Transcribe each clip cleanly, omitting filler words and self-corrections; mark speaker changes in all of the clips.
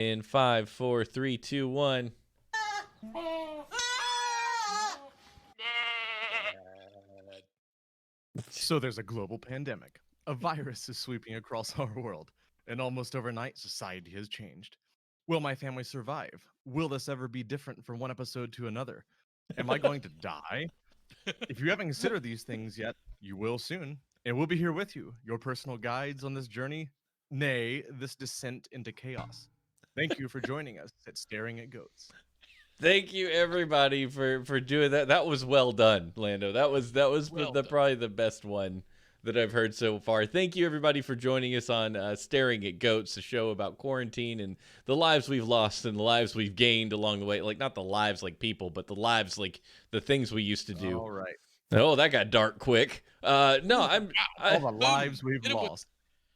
Speaker 1: In five, four, three, two, one.
Speaker 2: So there's a global pandemic. A virus is sweeping across our world, and almost overnight, society has changed. Will my family survive? Will this ever be different from one episode to another? Am I going to die? If you haven't considered these things yet, you will soon. And we'll be here with you, your personal guides on this journey, nay, this descent into chaos. Thank you for joining us at Staring at Goats.
Speaker 1: Thank you everybody for doing that. That was well done, Lando. That was
Speaker 3: Well done.
Speaker 1: probably the best one that I've heard so far. Thank you everybody for joining us on Staring at Goats, a show about quarantine and the lives we've lost and the lives we've gained along the way. Like not the lives like people, but the lives like the things we used to do.
Speaker 2: All right.
Speaker 1: Oh, that got dark quick. No,
Speaker 2: All the lives we've
Speaker 3: Hit it with-
Speaker 2: lost.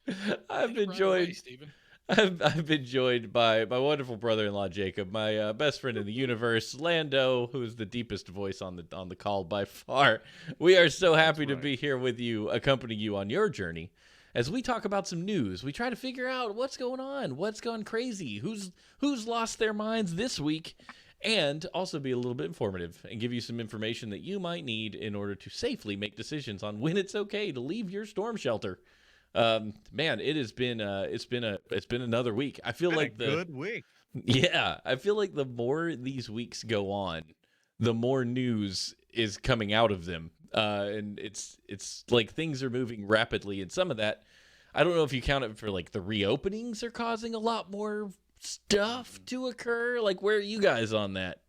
Speaker 1: I've
Speaker 3: Hit it right away,
Speaker 1: enjoyed
Speaker 3: Steven.
Speaker 1: I've been joined by my wonderful brother-in-law Jacob, my best friend in the universe, Lando, who is the deepest voice on the call by far. We are so happy to
Speaker 2: right.
Speaker 1: be here with you, accompanying you on your journey as we talk about some news. We try to figure out what's going on, what's gone crazy, who's lost their minds this week, and also be a little bit informative and give you some information that you might need in order to safely make decisions on when it's okay to leave your storm shelter. Man, it's been another week. I feel
Speaker 2: Been a
Speaker 1: like
Speaker 2: good week.
Speaker 1: yeah, I feel like the more these weeks go on, the more news is coming out of them. And it's like things are moving rapidly, and some of that, I don't know if you count it for like the reopenings are causing a lot more stuff to occur. Like, where are you guys on that?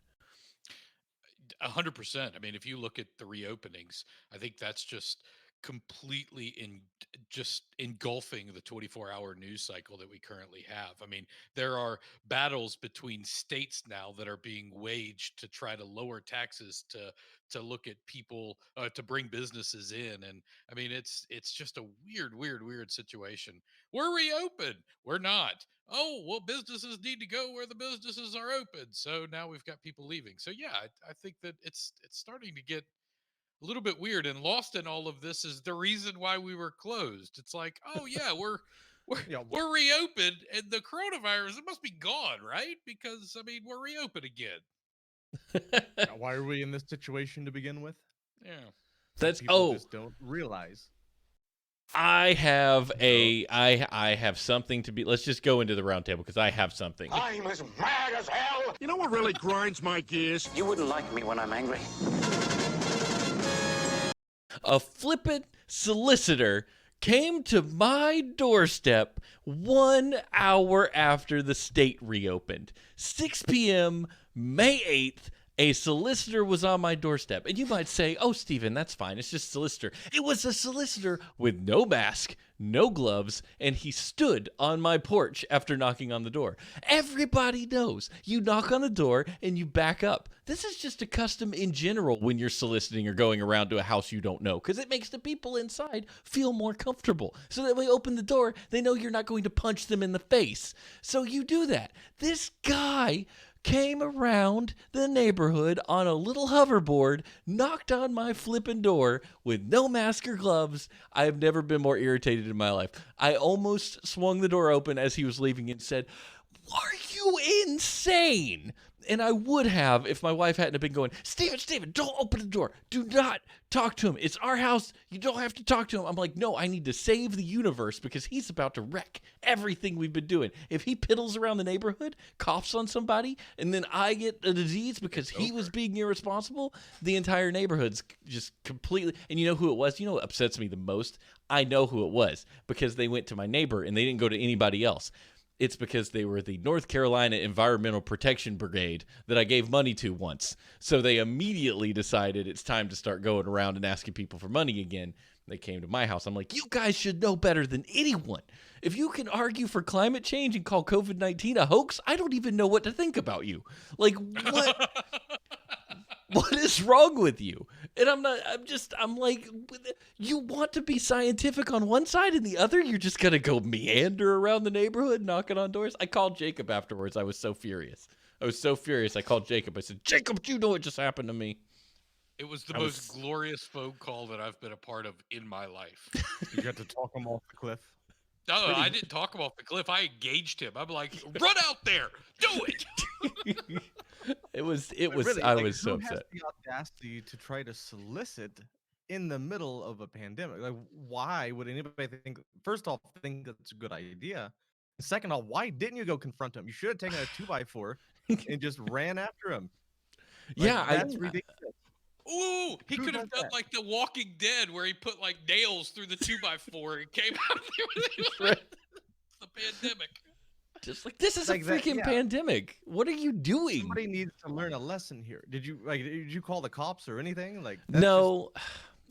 Speaker 3: 100%. I mean, if you look at the reopenings, I think that's just completely just engulfing the 24-hour news cycle that we currently have. I mean, there are battles between states now that are being waged to try to lower taxes to look at people to bring businesses in, and I mean it's just a weird situation. We're reopened, we're not. Oh, well, businesses need to go where the businesses are open. So now we've got people leaving. So yeah, I think that it's starting to get a little bit weird, and lost in all of this is the reason why we were closed. It's like, oh yeah, we're
Speaker 2: Yeah.
Speaker 3: we're reopened, and the coronavirus, it must be gone, right? Because I mean, we're reopened again.
Speaker 2: Why are we in this situation to begin with?
Speaker 3: Yeah.
Speaker 1: That's
Speaker 2: People just don't realize.
Speaker 1: I have I have something to be. Let's just go into the roundtable because I have something.
Speaker 4: I'm as mad as hell.
Speaker 5: You know what really grinds my gears?
Speaker 4: You wouldn't like me when I'm angry.
Speaker 1: A flippant solicitor came to my doorstep 1 hour after the state reopened. 6 p.m., May 8th, a solicitor was on my doorstep. And you might say, oh, Steven, that's fine. It's just a solicitor. It was a solicitor with no mask, no gloves, and he stood on my porch after knocking on the door. Everybody knows you knock on the door and you back up. This is just a custom in general when you're soliciting or going around to a house you don't know, because it makes the people inside feel more comfortable. So that when they open the door, they know you're not going to punch them in the face. So you do that. This guy came around the neighborhood on a little hoverboard, knocked on my flippin' door with no mask or gloves. I have never been more irritated in my life. I almost swung the door open as he was leaving and said, "Are you insane?" And I would have if my wife hadn't been going, Steven, don't open the door. Do not talk to him. It's our house. You don't have to talk to him. I'm like, no, I need to save the universe because he's about to wreck everything we've been doing. If he piddles around the neighborhood, coughs on somebody, and then I get a disease because he was being irresponsible, the entire neighborhood's just completely. And you know who it was? You know what upsets me the most? I know who it was because they went to my neighbor and they didn't go to anybody else. It's because they were the North Carolina Environmental Protection Brigade that I gave money to once. So they immediately decided it's time to start going around and asking people for money again. They came to my house. I'm like, you guys should know better than anyone. If you can argue for climate change and call COVID-19 a hoax, I don't even know what to think about you. Like, what? What is wrong with you? And I'm like, you want to be scientific on one side and the other, you're just going to go meander around the neighborhood knocking on doors? I called Jacob afterwards. I was so furious. I called Jacob. I said, Jacob, do you know what just happened to me?
Speaker 3: It was the most glorious phone call that I've been a part of in my life.
Speaker 2: You got to talk them off the cliff.
Speaker 3: No, I didn't talk him off the cliff. I engaged him. I'm like, run out there, do it.
Speaker 1: It was
Speaker 2: But really,
Speaker 1: I
Speaker 2: like,
Speaker 1: was so
Speaker 2: who has
Speaker 1: upset.
Speaker 2: the audacity to try to solicit in the middle of a pandemic? Like, why would anybody think? First off, think that's a good idea. Second off, why didn't you go confront him? You should have taken a 2x4 and just ran after him. Like,
Speaker 1: Yeah,
Speaker 2: that's ridiculous.
Speaker 3: Ooh, he
Speaker 2: Who
Speaker 3: could have
Speaker 2: does
Speaker 3: done
Speaker 2: that?
Speaker 3: like The Walking Dead, where he put like nails through the 2x4 and came out there with
Speaker 1: Right.
Speaker 3: the pandemic.
Speaker 1: Just like, this is
Speaker 2: Like
Speaker 1: a
Speaker 2: that,
Speaker 1: freaking
Speaker 2: yeah.
Speaker 1: pandemic. What are you doing?
Speaker 2: Somebody needs to learn a lesson here. Did you call the cops or anything? Like, that's
Speaker 1: No,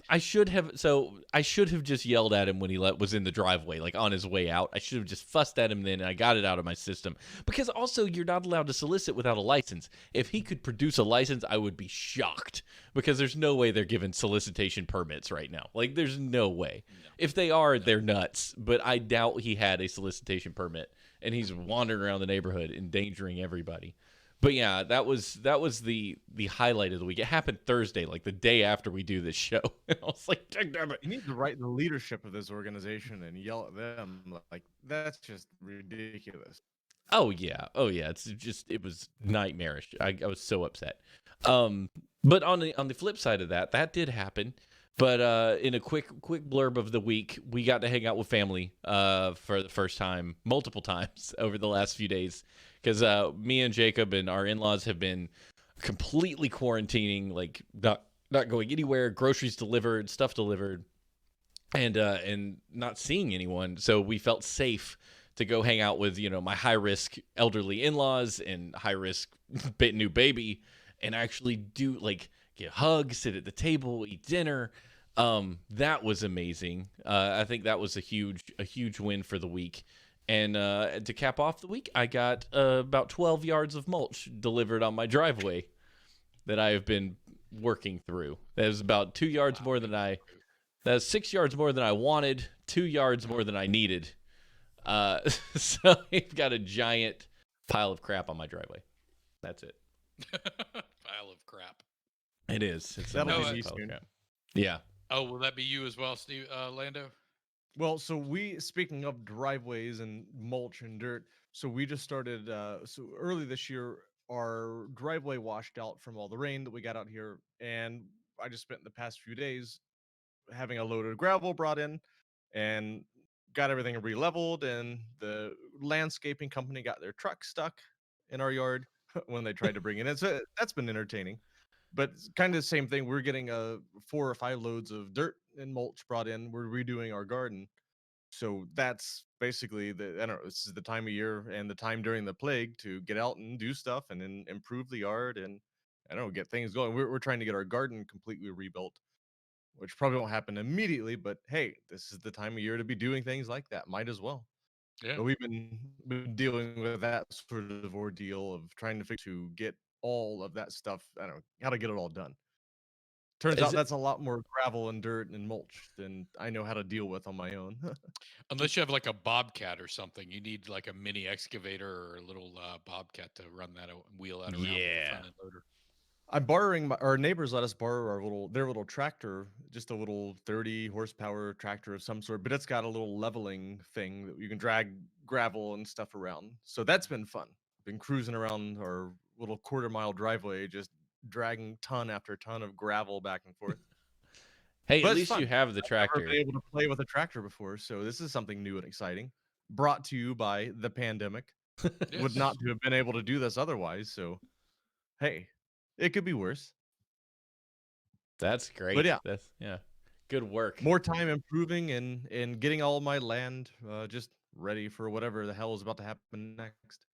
Speaker 1: I should have. So I should have just yelled at him when he was in the driveway, like on his way out. I should have just fussed at him then, and I got it out of my system. Because also, you're not allowed to solicit without a license. If he could produce a license, I would be shocked. Because there's no way they're giving solicitation permits right now. Like, there's no way. If they are, they're nuts. But I doubt he had a solicitation permit, and he's wandering around the neighborhood, endangering everybody. But yeah, that was the highlight of the week. It happened Thursday, like the day after we do this show. And I was like, damn it.
Speaker 2: You need to write the leadership of this organization and yell at them. Like, that's just ridiculous.
Speaker 1: Oh yeah. It was nightmarish. I was so upset. But on the flip side of that, that did happen. But in a quick blurb of the week, we got to hang out with family for the first time, multiple times over the last few days, because me and Jacob and our in-laws have been completely quarantining, like not going anywhere, groceries delivered, stuff delivered, and not seeing anyone. So we felt safe to go hang out with my high risk elderly in-laws and high risk new baby, and actually do like get hugs, sit at the table, eat dinner. That was amazing. I think that was a huge win for the week. And to cap off the week, I got about 12 yards of mulch delivered on my driveway that I have been working through. That is about 2 yards more than that's 6 yards more than I wanted, 2 yards more than I needed. So I've got a giant pile of crap on my driveway. That's it.
Speaker 3: Pile of crap.
Speaker 1: It is. It's a
Speaker 2: That'll
Speaker 1: massive
Speaker 2: be me
Speaker 1: pile of
Speaker 2: soon.
Speaker 1: crap. Yeah.
Speaker 3: Oh, will that be you as well, Steve, Lando?
Speaker 2: Well, so speaking of driveways and mulch and dirt, so we just started, so early this year, our driveway washed out from all the rain that we got out here. And I just spent the past few days having a load of gravel brought in and got everything re-leveled. And the landscaping company got their truck stuck in our yard when they tried to bring it in. So that's been entertaining. But it's kind of the same thing. We're getting 4 or 5 loads of dirt and mulch brought in. We're redoing our garden. So that's basically I don't know, this is the time of year and the time during the plague to get out and do stuff and then improve the yard and I don't know, get things going. We're trying to get our garden completely rebuilt, which probably won't happen immediately, but hey, this is the time of year to be doing things like that. Might as well.
Speaker 3: Yeah.
Speaker 2: But we've been dealing with that sort of ordeal of trying to get all of that stuff. I don't know how to get it all done. Turns out that's a lot more gravel and dirt and mulch than I know how to deal with on my own.
Speaker 3: Unless you have like a bobcat or something, you need like a mini excavator or a little bobcat to run that wheel that around with the front end loader.
Speaker 2: I'm borrowing our neighbors let us borrow their little tractor, just a little 30 horsepower tractor of some sort, but it's got a little leveling thing that you can drag gravel and stuff around. So that's been fun. Been cruising around our little quarter-mile driveway, just dragging ton after ton of gravel back and forth.
Speaker 1: Hey,
Speaker 2: But
Speaker 1: at
Speaker 2: it's
Speaker 1: least you
Speaker 2: fun.
Speaker 1: have the
Speaker 2: I've never
Speaker 1: tractor.
Speaker 2: been able to play with a tractor before, so this is something new and exciting. Brought to you by the pandemic. Would not to have been able to do this otherwise. So, hey, it could be worse.
Speaker 1: That's great.
Speaker 2: But yeah.
Speaker 1: That's good work.
Speaker 2: More time improving and getting all my land just ready for whatever the hell is about to happen next.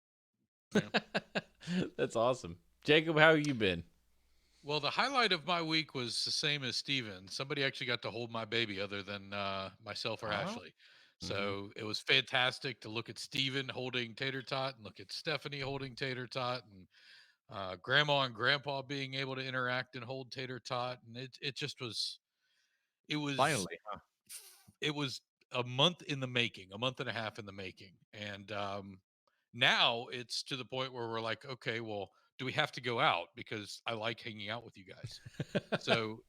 Speaker 1: That's awesome. Jacob, how have you been?
Speaker 3: Well, the highlight of my week was the same as Steven. Somebody actually got to hold my baby other than myself or Ashley. So it was fantastic to look at Steven holding Tater Tot and look at Stephanie holding Tater Tot and Grandma and Grandpa being able to interact and hold Tater Tot. And it just was, it was,
Speaker 2: Finally, huh?
Speaker 3: it was a month in the making, a month and a half in the making. And now it's to the point where we're like, okay, well, do we have to go out? Because I like hanging out with you guys. So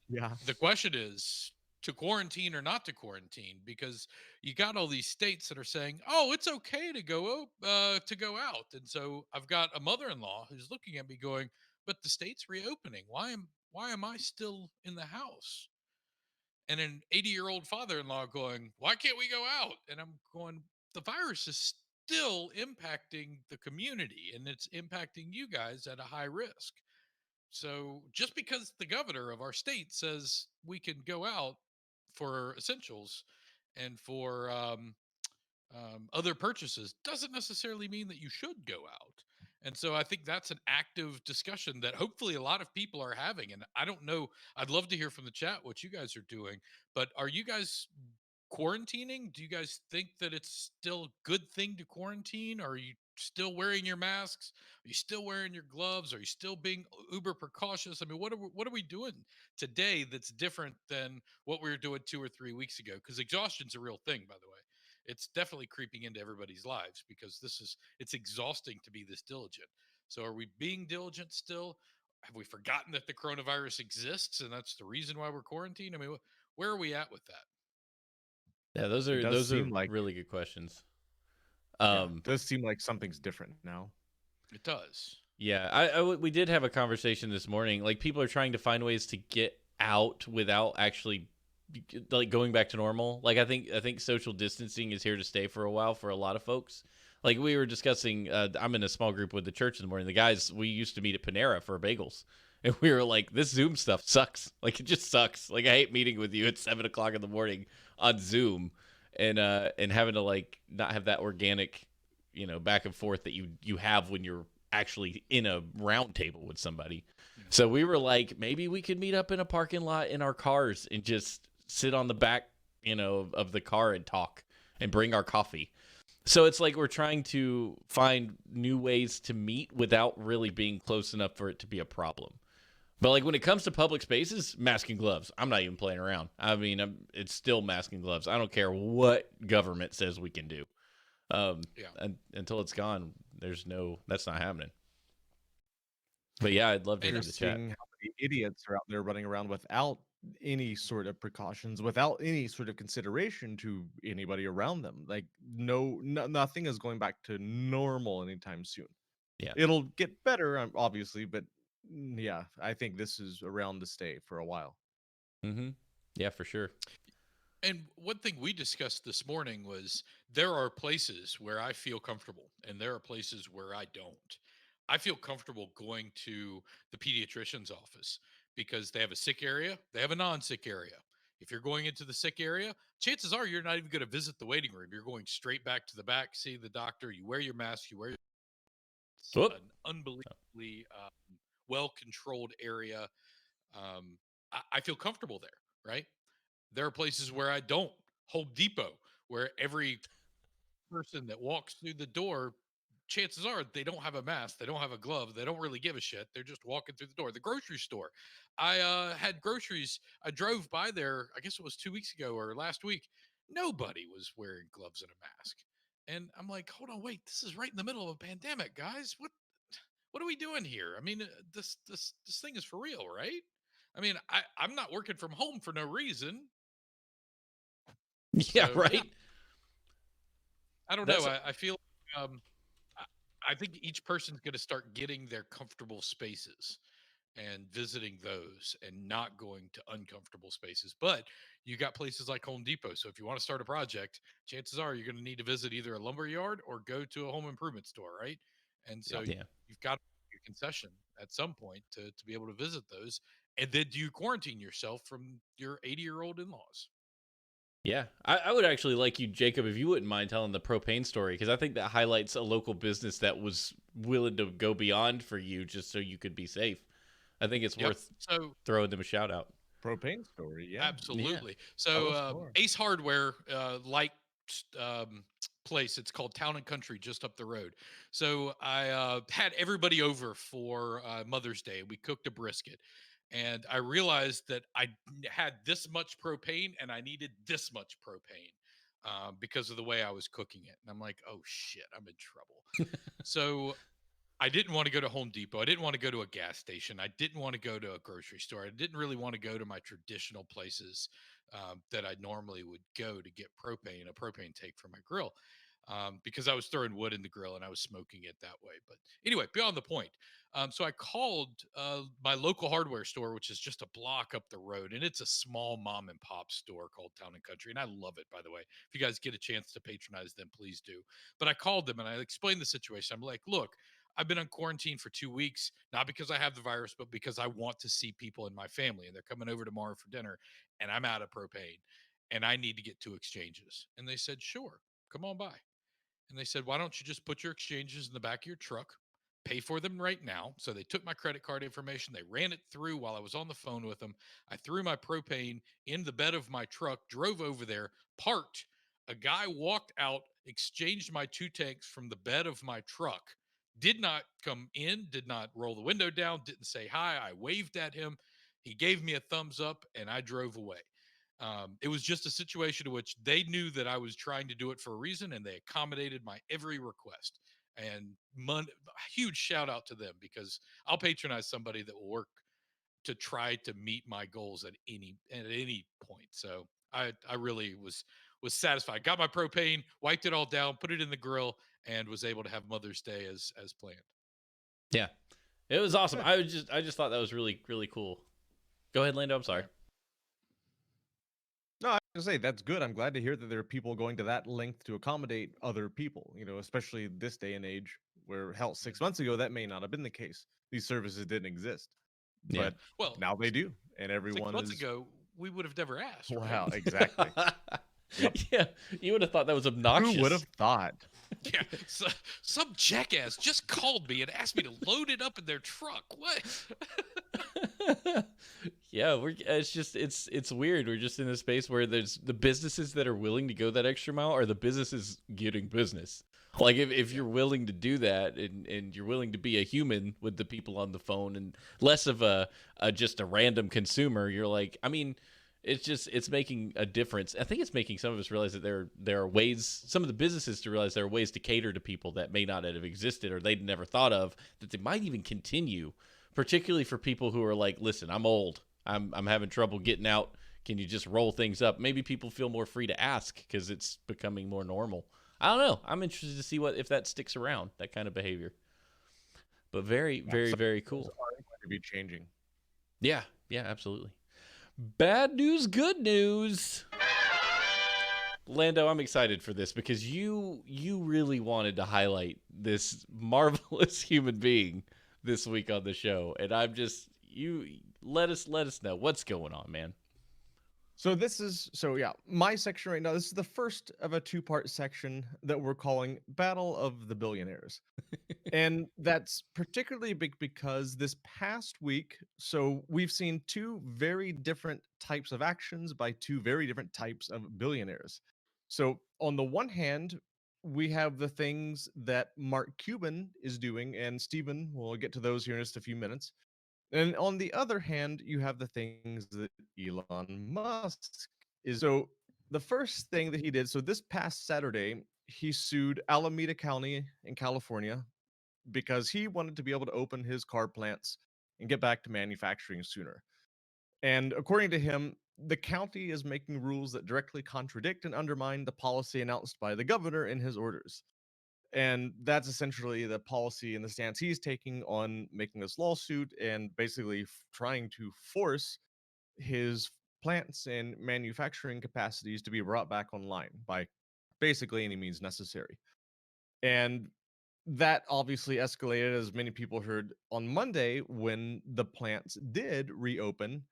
Speaker 2: Yeah.
Speaker 3: the question is, to quarantine or not to quarantine, because you got all these states that are saying, "Oh, it's okay to go out." And so I've got a mother-in-law who's looking at me going, "But the state's reopening. Why am I still in the house?" And an 80-year-old father-in-law going, "Why can't we go out?" And I'm going, "The virus is still impacting the community, and it's impacting you guys at a high risk. So just because the governor of our state says we can go out for essentials and for other purchases doesn't necessarily mean that you should go out." And so I think that's an active discussion that hopefully a lot of people are having. And I don't know, I'd love to hear from the chat what you guys are doing, but are you guys quarantining? Do you guys think that it's still a good thing to quarantine? Are you still wearing your masks? Are you still wearing your gloves? Are you still being uber precautious? I mean, what are we doing today that's different than what we were doing 2 or 3 weeks ago? Because exhaustion's a real thing, by the way. It's definitely creeping into everybody's lives because it's exhausting to be this diligent. So are we being diligent still? Have we forgotten that the coronavirus exists and that's the reason why we're quarantined? I mean, where are we at with that?
Speaker 1: Yeah, those
Speaker 2: It
Speaker 1: are
Speaker 2: does
Speaker 1: those are
Speaker 2: seem like
Speaker 1: really good questions.
Speaker 2: it does seem like something's different now.
Speaker 3: It does.
Speaker 1: Yeah, we did have a conversation this morning. Like, people are trying to find ways to get out without actually like going back to normal. Like, I think social distancing is here to stay for a while for a lot of folks. Like, we were discussing, I'm in a small group with the church in the morning. The guys, we used to meet at Panera for bagels, and we were like, this Zoom stuff sucks. Like, it just sucks. Like, I hate meeting with you at 7 o'clock in the morning on Zoom, and having to like not have that organic, back and forth that you have when you're actually in a round table with somebody. So we were like, maybe we could meet up in a parking lot in our cars and just sit on the back, of the car and talk and bring our coffee. So it's like we're trying to find new ways to meet without really being close enough for it to be a problem. But like when it comes to public spaces, mask and gloves. I'm not even playing around. I mean, it's still mask and gloves. I don't care what government says we can do. Until it's gone, that's not happening. But yeah, I'd love to hear
Speaker 2: You're
Speaker 1: the chat.
Speaker 2: seeing how many idiots are out there running around without any sort of precautions, without any sort of consideration to anybody around them. Like nothing is going back to normal anytime soon.
Speaker 1: Yeah.
Speaker 2: It'll get better, obviously, but yeah, I think this is around to stay for a while.
Speaker 1: Mm-hmm. Yeah, for sure.
Speaker 3: And one thing we discussed this morning was there are places where I feel comfortable and there are places where I don't. I feel comfortable going to the pediatrician's office because they have a sick area, they have a non-sick area. If you're going into the sick area, chances are you're not even going to visit the waiting room. You're going straight back to the back, see the doctor, you wear your mask, it's
Speaker 1: Whoop.
Speaker 3: an unbelievably well-controlled area. I feel comfortable there, right? There are places where I don't. Home Depot, where every person that walks through the door, chances are they don't have a mask, they don't have a glove, they don't really give a shit. They're just walking through the door. The grocery store, I had groceries. I drove by there. I guess it was 2 weeks ago or last week. Nobody was wearing gloves and a mask, and I'm like, hold on, wait, this is right in the middle of a pandemic, guys. What are we doing here? I mean, this thing is for real, right? I mean, I'm not working from home for no reason.
Speaker 1: Yeah,
Speaker 3: So,
Speaker 1: right.
Speaker 3: I don't
Speaker 1: That's
Speaker 3: know. I feel um, I think each person's going to start getting their comfortable spaces and visiting those and not going to uncomfortable spaces. But you got places like Home Depot. So if you want to start a project, chances are you're going to need to visit either a lumber yard or go to a home improvement store, right? And so
Speaker 1: Yeah.
Speaker 3: you've got your concession at some point to be able to visit those. And then do you quarantine yourself from your 80-year-old in-laws?
Speaker 1: Yeah, I would actually like you, Jacob, if you wouldn't mind telling the propane story, because I think that highlights a local business that was willing to go beyond for you just so you could be safe. I think it's worth throwing them a shout out.
Speaker 2: Propane story, yeah.
Speaker 3: Absolutely.
Speaker 2: Tell us
Speaker 3: So
Speaker 2: more.
Speaker 3: Ace Hardware, place. It's called Town and Country, just up the road. So I had everybody over for Mother's Day. We cooked a brisket, and I realized that I had this much propane and I needed this much propane because of the way I was cooking it. And I'm like, oh shit, I'm in trouble. So I didn't want to go to Home Depot. I didn't want to go to a gas station. I didn't want to go to a grocery store. I didn't really want to go to my traditional places that I normally would go to get a propane tank for my grill, because I was throwing wood in the grill and I was smoking it that way. But anyway, beyond the point. So I called my local hardware store, which is just a block up the road, and it's a small mom and pop store called Town and Country, and I love it. By the way, if you guys get a chance to patronize them, please do. But I called them and I explained the situation. I'm like, look, I've been on quarantine for 2 weeks, not because I have the virus, but because I want to see people in my family. And they're coming over tomorrow for dinner, and I'm out of propane and I need to get 2 exchanges. And they said, sure, come on by. And they said, why don't you just put your exchanges in the back of your truck, pay for them right now? So they took my credit card information, they ran it through while I was on the phone with them. I threw my propane in the bed of my truck, drove over there, parked. A guy walked out, exchanged my 2 tanks from the bed of my truck, did not come in, did not roll the window down, didn't say hi. I waved at him. He gave me a thumbs up and I drove away. It was just a situation in which they knew that I was trying to do it for a reason, and they accommodated my every request. And huge shout out to them, because I'll patronize somebody that will work to try to meet my goals at any point. So I really was satisfied. Got my propane, wiped it all down, put it in the grill, and was able to have Mother's Day as planned.
Speaker 1: Yeah, it was awesome.
Speaker 2: Good.
Speaker 1: I just thought that was really really cool. Go ahead, Lando. I'm sorry.
Speaker 2: No, I was gonna say that's good. I'm glad to hear that there are people going to that length to accommodate other people. Especially this day and age, where hell, 6 months ago that may not have been the case. These services didn't exist,
Speaker 1: Yeah.
Speaker 2: but
Speaker 3: Well,
Speaker 2: now they do, and
Speaker 3: 6
Speaker 2: everyone
Speaker 3: months
Speaker 2: is.
Speaker 3: ago, we would have never asked.
Speaker 2: Wow,
Speaker 3: Right?
Speaker 2: exactly. Yep.
Speaker 1: Yeah, you would have thought that was obnoxious.
Speaker 2: Who would have thought?
Speaker 3: Yeah, so, some jackass just called me and asked me to load it up in their truck. What?
Speaker 1: Yeah, it's weird. We're just in a space where there's the businesses that are willing to go that extra mile are the businesses getting business. Like if you're willing to do that and you're willing to be a human with the people on the phone and less of a just a random consumer, you're like, I mean, it's making a difference. I think it's making some of us realize that there are ways, some of the businesses to realize there are ways to cater to people that may not have existed or they'd never thought of, that they might even continue, particularly for people who are like, listen, I'm old. I'm having trouble getting out. Can you just roll things up? Maybe people feel more free to ask because it's becoming more normal. I don't know. I'm interested to see if that sticks around, that kind of behavior. But very, very, very cool.
Speaker 2: Are going to be changing.
Speaker 1: Yeah, absolutely. Bad news, good news. Lando, I'm excited for this because you really wanted to highlight this marvelous human being this week on the show, and I'm just let us know what's going on, man.
Speaker 2: So my section right now. This is the first of a two-part section that we're calling Battle of the Billionaires. And that's particularly big because this past week, so we've seen two very different types of actions by two very different types of billionaires. So on the one hand, we have the things that Mark Cuban is doing, and Stephen, we'll get to those here in just a few minutes. And on the other hand, you have the things that Elon Musk is. So the first thing that he did, so this past Saturday, he sued Alameda County in California because he wanted to be able to open his car plants and get back to manufacturing sooner. And according to him, the county is making rules that directly contradict and undermine the policy announced by the governor in his orders. And that's essentially the policy and the stance he's taking on making this lawsuit and basically trying to force his plants and manufacturing capacities to be brought back online by basically any means necessary. And that obviously escalated, as many people heard on Monday, when the plants did reopen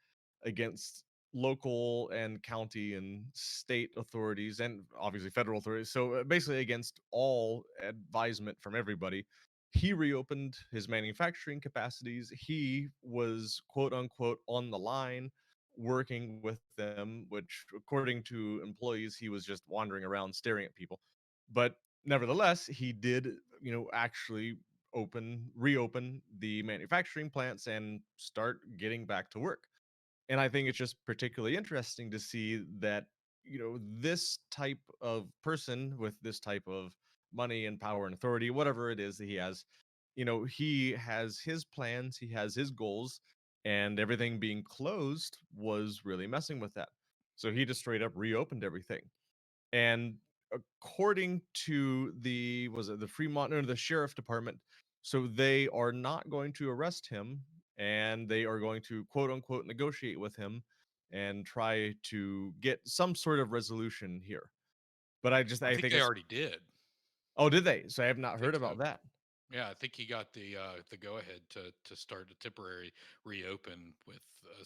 Speaker 2: against local and county and state authorities and obviously federal authorities. So basically, against all advisement from everybody, he reopened his manufacturing capacities. He was quote unquote on the line working with them, which, according to employees, he was just wandering around staring at people. But nevertheless, he did, actually reopen the manufacturing plants and start getting back to work. And I think it's just particularly interesting to see that, this type of person with this type of money and power and authority, whatever it is that he has, he has his plans, he has his goals, and everything being closed was really messing with that. So he just straight up reopened everything. And according to the Fremont, no, the sheriff department, so they are not going to arrest him, and they are going to quote unquote negotiate with him and try to get some sort of resolution here. But
Speaker 3: I
Speaker 2: I
Speaker 3: think
Speaker 2: think
Speaker 3: they
Speaker 2: it's,
Speaker 3: already did.
Speaker 2: oh, did they? So I have not
Speaker 3: I
Speaker 2: heard
Speaker 3: think so.
Speaker 2: about that.
Speaker 3: Yeah, I think he got the go ahead to start a temporary reopen with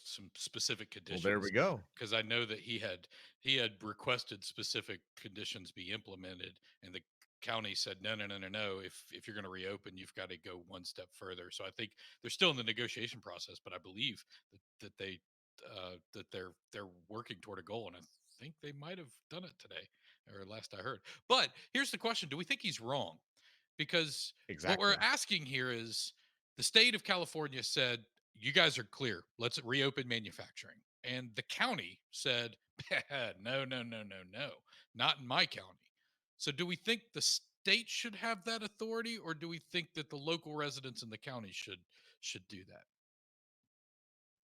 Speaker 3: some specific
Speaker 2: Well, there we
Speaker 3: conditions,
Speaker 2: go.
Speaker 3: because I know that he had requested specific conditions be implemented, and the county said no, no, no, no, no. If you're going to reopen, you've got to go one step further. So I think they're still in the negotiation process, but I believe that they're working toward a goal, and I think they might have done it today, or last I heard. But here's the question: do we think he's wrong? Because what we're
Speaker 2: Exactly.
Speaker 3: asking here is the state of California said, you guys are clear. Let's reopen manufacturing. And the county said, no, no, no, no, no, not in my county. So do we think the state should have that authority, or do we think that the local residents in the county should do that?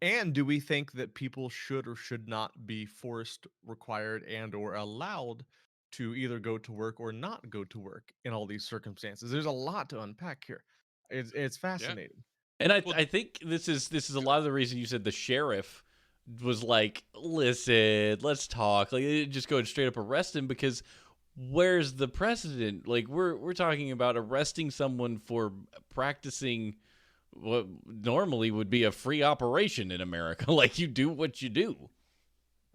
Speaker 2: And do we think that people should or should not be forced, required, and or allowed to either go to work or not go to work in all these circumstances? There's a lot to unpack here. It's
Speaker 3: Yeah.
Speaker 2: fascinating.
Speaker 1: And
Speaker 3: Well,
Speaker 1: I think this is a lot of the reason you said the sheriff was like, listen, let's talk. Like, they didn't just go and straight up arrest him, because where's the precedent? Like, we're talking about arresting someone for practicing what normally would be a free operation in America. Like, you do what you do.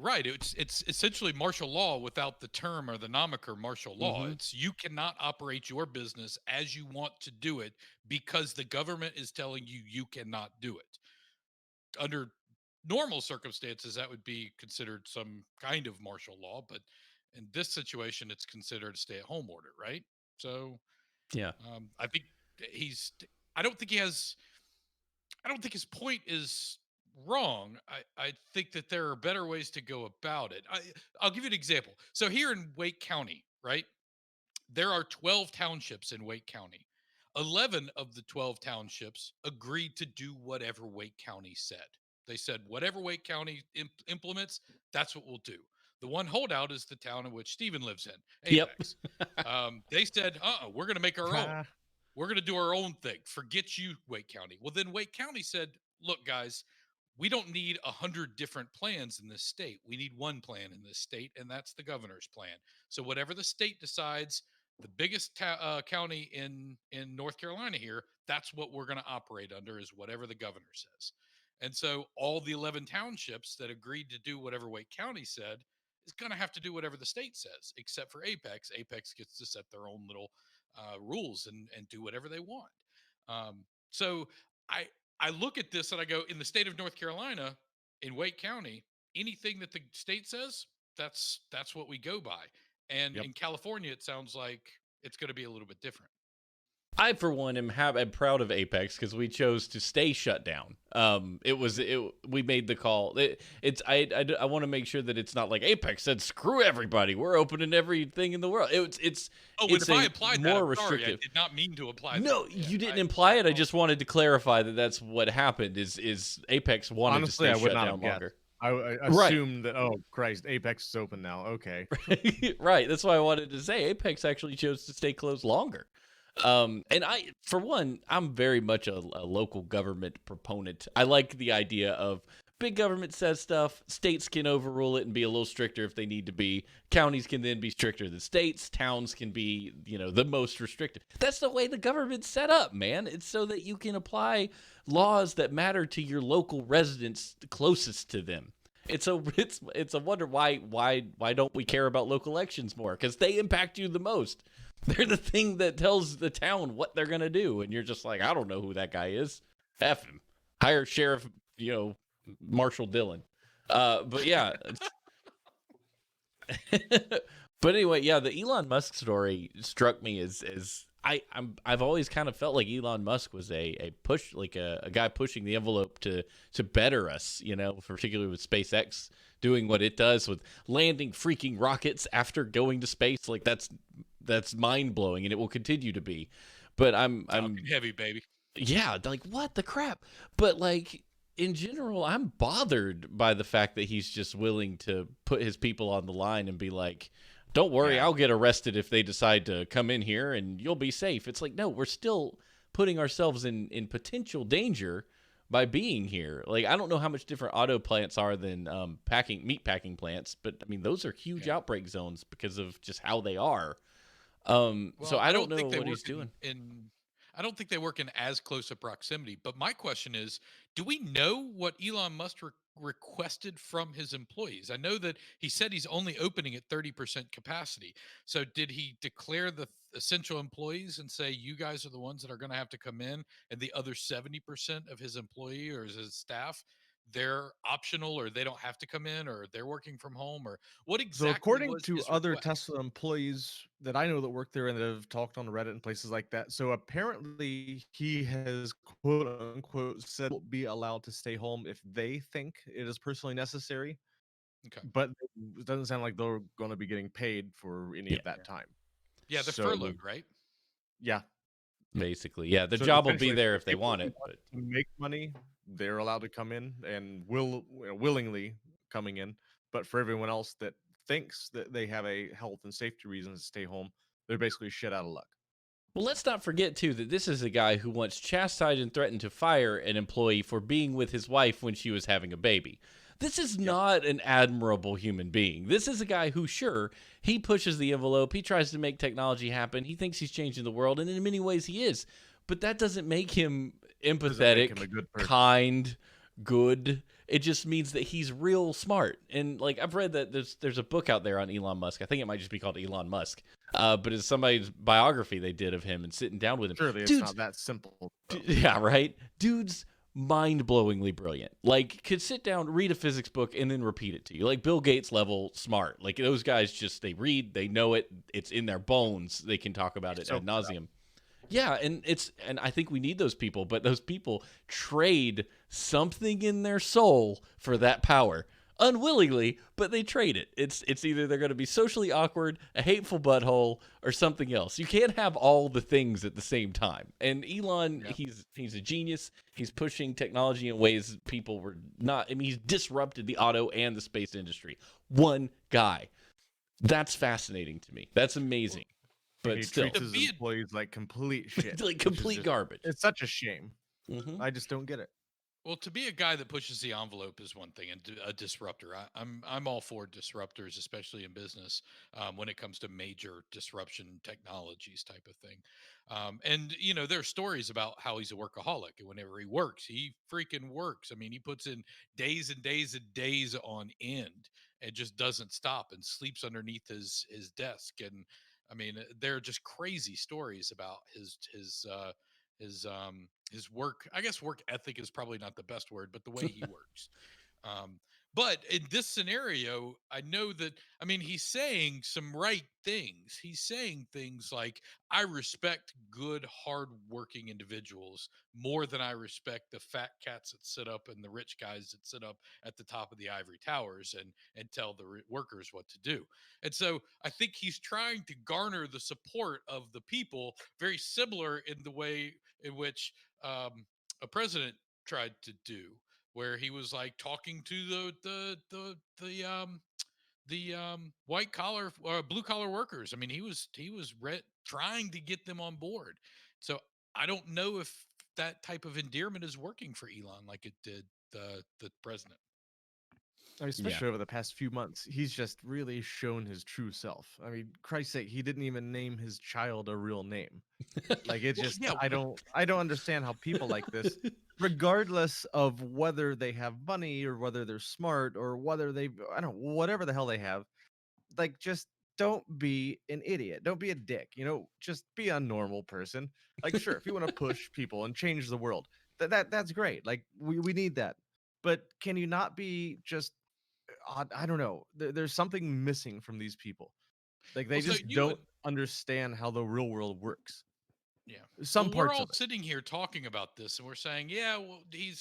Speaker 3: right. It's essentially martial law without the term or the moniker martial law.
Speaker 1: Mhm.
Speaker 3: It's you cannot operate your business as you want to do it because the government is telling you you cannot do it. Under normal circumstances, that would be considered some kind of martial law, but in this situation, it's considered a stay-at-home order, right? So
Speaker 1: Yeah.
Speaker 3: I think he's. I don't think he has. I don't think his point is wrong. I think that there are better ways to go about it. I'll give you an example. So here in Wake County, right, there are 12 townships in Wake County. 11 of the 12 townships agreed to do whatever Wake County said. They said, whatever Wake County implements, that's what we'll do. The one holdout is the town in which Stephen lives in,
Speaker 1: Yep.
Speaker 3: Apex. They said, we're going to make our own. We're going to do our own thing. Forget you, Wake County. Well, then Wake County said, look, guys, we don't need 100 different plans in this state. We need one plan in this state, and that's the governor's plan. So whatever the state decides, the biggest county in North Carolina here, that's what we're going to operate under, is whatever the governor says. And so all the 11 townships that agreed to do whatever Wake County said is going to have to do whatever the state says, except for Apex. Apex gets to set their own little rules and do whatever they want. So I I look at this and I go, in the state of North Carolina, in Wake County, anything that the state says, that's what we go by. And
Speaker 2: Yep.
Speaker 3: in California, it sounds like it's going to be a little bit different.
Speaker 1: I, for one, am proud of Apex because we chose to stay shut down. We made the call. I want to make sure that it's not like Apex said, screw everybody, we're opening everything in the world. It's
Speaker 3: If I applied that,
Speaker 1: more
Speaker 3: I'm sorry, I
Speaker 1: restrictive.
Speaker 3: did not mean to apply
Speaker 1: No,
Speaker 3: that. Yeah,
Speaker 1: you didn't imply it. I just wanted to clarify that that's what happened. Is Apex wanted
Speaker 2: Honestly,
Speaker 1: to
Speaker 2: I
Speaker 1: stay
Speaker 2: would
Speaker 1: shut
Speaker 2: not
Speaker 1: down
Speaker 2: have guessed.
Speaker 1: longer.
Speaker 2: I
Speaker 1: Right.
Speaker 2: assumed that, oh Christ, Apex is open now. Okay.
Speaker 1: Right. That's why I wanted to say Apex actually chose to stay closed longer. And for one, I'm very much a local government proponent. I like the idea of big government says stuff, states can overrule it and be a little stricter if they need to be. Counties can then be stricter than states. Towns can be, the most restrictive. That's the way the government's set up, man. It's so that you can apply laws that matter to your local residents closest to them. It's a wonder why don't we care about local elections more? Because they impact you the most. They're the thing that tells the town what they're gonna do, and you're just like, I don't know who that guy is. F him. Hire Sheriff, Marshall Dillon. But yeah. But anyway, yeah, the Elon Musk story struck me as I've always kind of felt like Elon Musk was a push, like a guy pushing the envelope to better us, particularly with SpaceX doing what it does with landing freaking rockets after going to space. Like that's mind blowing, and it will continue to be. But I'm
Speaker 3: Falcon Heavy, baby.
Speaker 1: yeah, like what the crap? But like in general, I'm bothered by the fact that he's just willing to put his people on the line and be like, "Don't worry,
Speaker 2: Yeah.
Speaker 1: I'll get arrested if they decide to come in here and you'll be safe." It's like, no, we're still putting ourselves in potential danger by being here. Like I don't know how much different auto plants are than meat packing plants, but I mean those are huge
Speaker 3: Yeah.
Speaker 1: outbreak zones because of just how they are.
Speaker 3: Well,
Speaker 1: So I don't know
Speaker 3: think they
Speaker 1: what
Speaker 3: work
Speaker 1: he's doing.
Speaker 3: I don't think they work in as close a proximity. But my question is, do we know what Elon Musk requested from his employees? I know that he said he's only opening at 30% capacity. So did he declare the essential employees and say, you guys are the ones that are going to have to come in, and the other 70% of his employee or his staff, they're optional, or they don't have to come in, or they're working from home, or what
Speaker 2: So
Speaker 3: exactly
Speaker 2: according
Speaker 3: was
Speaker 2: to
Speaker 3: his
Speaker 2: other
Speaker 3: request?
Speaker 2: Tesla employees that I know that work there and that have talked on Reddit and places like that, so apparently he has quote unquote said will be allowed to stay home if they think it is personally necessary,
Speaker 3: Okay.
Speaker 2: but it doesn't sound like they're going to be getting paid for any
Speaker 1: Yeah,
Speaker 2: of that time.
Speaker 3: Yeah, they're
Speaker 2: So
Speaker 3: furloughed, right?
Speaker 2: yeah,
Speaker 1: basically. Yeah, the
Speaker 2: so
Speaker 1: job will be
Speaker 2: essentially
Speaker 1: there
Speaker 2: for
Speaker 1: if they
Speaker 2: people
Speaker 1: want
Speaker 2: who
Speaker 1: it,
Speaker 2: want
Speaker 1: but
Speaker 2: to make money, they're allowed to come in and willingly coming in. But for everyone else that thinks that they have a health and safety reason to stay home, they're basically shit out of luck.
Speaker 1: well, let's not forget too that this is a guy who once chastised and threatened to fire an employee for being with his wife when she was having a baby. This is
Speaker 2: Yep.
Speaker 1: not an admirable human being. This is a guy who, sure, he pushes the envelope, he tries to make technology happen, he thinks he's changing the world, and in many ways he is. But that doesn't make him
Speaker 2: Doesn't make him
Speaker 1: empathetic,
Speaker 2: a good person.
Speaker 1: kind, good. It just means that he's real smart. And like I've read that there's a book out there on Elon Musk. I think it might just be called Elon Musk. But it's somebody's biography they did of him and sitting down with him.
Speaker 2: Surely it's
Speaker 1: Dude's
Speaker 2: not that simple. though.
Speaker 1: yeah, right. Dude's mind-blowingly brilliant. Like could sit down, read a physics book, and then repeat it to you. Like Bill Gates level smart. Like those guys just they read, they know it, it's in their bones. They can talk about it
Speaker 2: So
Speaker 1: ad nauseum. Yeah, and I think we need those people, but those people trade something in their soul for that power. Unwillingly, but they trade it. It's either they're going to be socially awkward, a hateful butthole, or something else. You can't have all the things at the same time. And Elon,
Speaker 3: Yeah.
Speaker 1: he's a genius. He's pushing technology in ways people were not. I mean, he's disrupted the auto and the space industry. One guy. That's fascinating to me. That's amazing. But
Speaker 2: he
Speaker 1: still,
Speaker 2: treats his
Speaker 3: Be a-
Speaker 2: employees like complete shit.
Speaker 1: like
Speaker 2: which is
Speaker 1: complete
Speaker 2: just-
Speaker 1: garbage.
Speaker 2: It's such a shame.
Speaker 1: Mhm.
Speaker 2: I just don't get it.
Speaker 3: Well, to be a guy that pushes the envelope is one thing, and a disruptor. I'm all for disruptors, especially in business, when it comes to major disruption technologies type of thing. And you know, there are stories about how he's a workaholic, and whenever he works, he freaking works. I mean, he puts in days and days and days on end, and just doesn't stop, and sleeps underneath his desk. And I mean, they're just crazy stories about his work. I guess work ethic is probably not the best word, but the way he works. um but in this scenario, I know that, I mean, he's saying some right things. He's saying things like, I respect good hard working individuals more than I respect the fat cats that sit up and the rich guys that sit up at the top of the ivory towers and tell the workers what to do. And so I think he's trying to garner the support of the people, very similar in the way in which a president tried to do, where he was like talking to the white collar blue collar workers. I mean, he was trying to get them on board. So I don't know if that type of endearment is working for Elon like it did the president.
Speaker 2: I mean, especially over the past few months, he's just really shown his true self. I mean, Christ's sake, he didn't even name his child a real name. Like it
Speaker 3: Well,
Speaker 2: just
Speaker 3: yeah,
Speaker 2: I don't understand how people like this, regardless of whether they have money or whether they're smart or whether they I don't know, whatever the hell they have, like just don't be an idiot. Don't be a dick. Just be a normal person. Like sure, if you want to push people and change the world, that's great. Like we need that. But can you not be just I don't know. There's something missing from these people. Like they
Speaker 3: well, so
Speaker 2: just
Speaker 3: you
Speaker 2: don't
Speaker 3: and
Speaker 2: understand how the real world works.
Speaker 3: yeah.
Speaker 2: Some
Speaker 3: Well, we're
Speaker 2: parts
Speaker 3: all
Speaker 2: of it.
Speaker 3: sitting here talking about this, and we're saying, yeah, well, he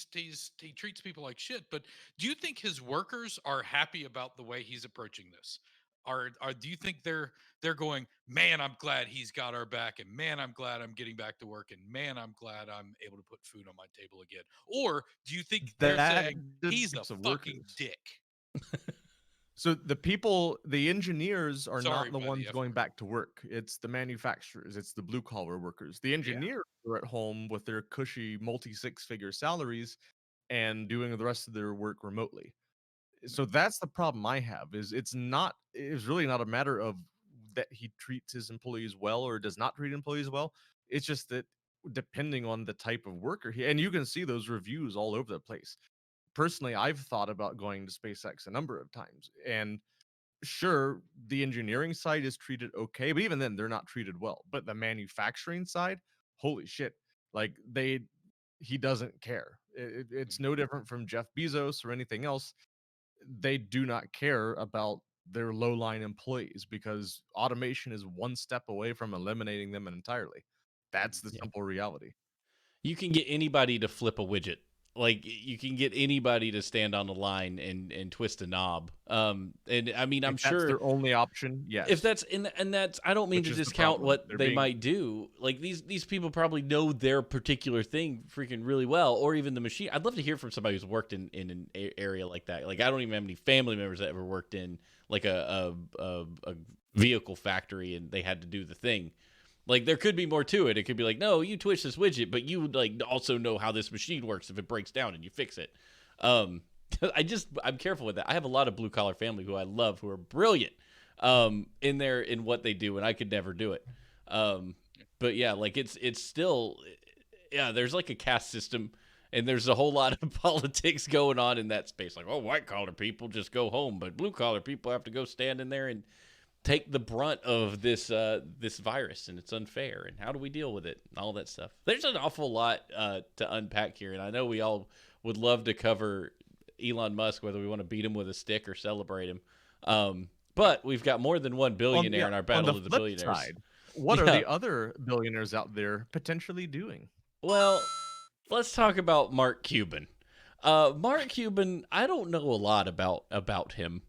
Speaker 3: treats people like shit. But do you think his workers are happy about the way he's approaching this? do you think they're going, man, I'm glad he's got our back, and man, I'm glad I'm getting back to work, and man, I'm glad I'm able to put food on my table again? Or do you think they're
Speaker 2: That
Speaker 3: saying
Speaker 2: the
Speaker 3: he's a
Speaker 2: types of
Speaker 3: fucking
Speaker 2: workers.
Speaker 3: dick?
Speaker 2: So the engineers are
Speaker 3: Sorry
Speaker 2: not the
Speaker 3: by the
Speaker 2: ones
Speaker 3: F
Speaker 2: going
Speaker 3: word.
Speaker 2: back to work. It's the manufacturers. It's the blue collar workers. The engineers are at home with their cushy multi six figure salaries and doing the rest of their work remotely. So that's the problem I have. It's really not a matter of that he treats his employees well or does not treat employees well. It's just that depending on the type of worker and you can see those reviews all over the place. Personally, I've thought about going to SpaceX a number of times, and sure, the engineering side is treated okay, but even then, they're not treated well. But the manufacturing side, holy shit! Like he doesn't care. It's no different from Jeff Bezos or anything else. They do not care about their low line employees because automation is one step away from eliminating them entirely. That's the
Speaker 1: Yeah.
Speaker 2: simple reality.
Speaker 1: You can get anybody to flip a widget. Like you can get anybody to stand on the line and twist a knob. And I mean, I'm
Speaker 2: If that's
Speaker 1: sure
Speaker 2: their only option, yes.
Speaker 1: if that's and that's I don't mean
Speaker 2: Which
Speaker 1: to
Speaker 2: is the
Speaker 1: discount
Speaker 2: problem.
Speaker 1: what
Speaker 2: They're
Speaker 1: they
Speaker 2: being-
Speaker 1: might do. Like these people probably know their particular thing freaking really well, or even the machine. I'd love to hear from somebody who's worked in an area like that. Like I don't even have any family members that ever worked in like a vehicle factory and they had to do the thing. Like there could be more to it. It could be like, no, you twist this widget, but you like also know how this machine works if it breaks down and you fix it. I'm careful with that. I have a lot of blue collar family who I love who are brilliant in what they do, and I could never do it. But yeah, like it's still there's like a caste system and there's a whole lot of politics going on in that space. Like, oh, white collar people just go home, but blue collar people have to go stand in there and take the brunt of this virus, and it's unfair, and how do we deal with it and all that stuff. There's an awful lot to unpack here, and I know we all would love to cover Elon Musk, whether we want to beat him with a stick or celebrate him, but we've got more than one billionaire in our battle of the
Speaker 2: flip
Speaker 1: billionaires.
Speaker 2: side, what are the other billionaires out there potentially doing?
Speaker 1: Well, let's talk about Mark Cuban. Mark Cuban, I don't know a lot about him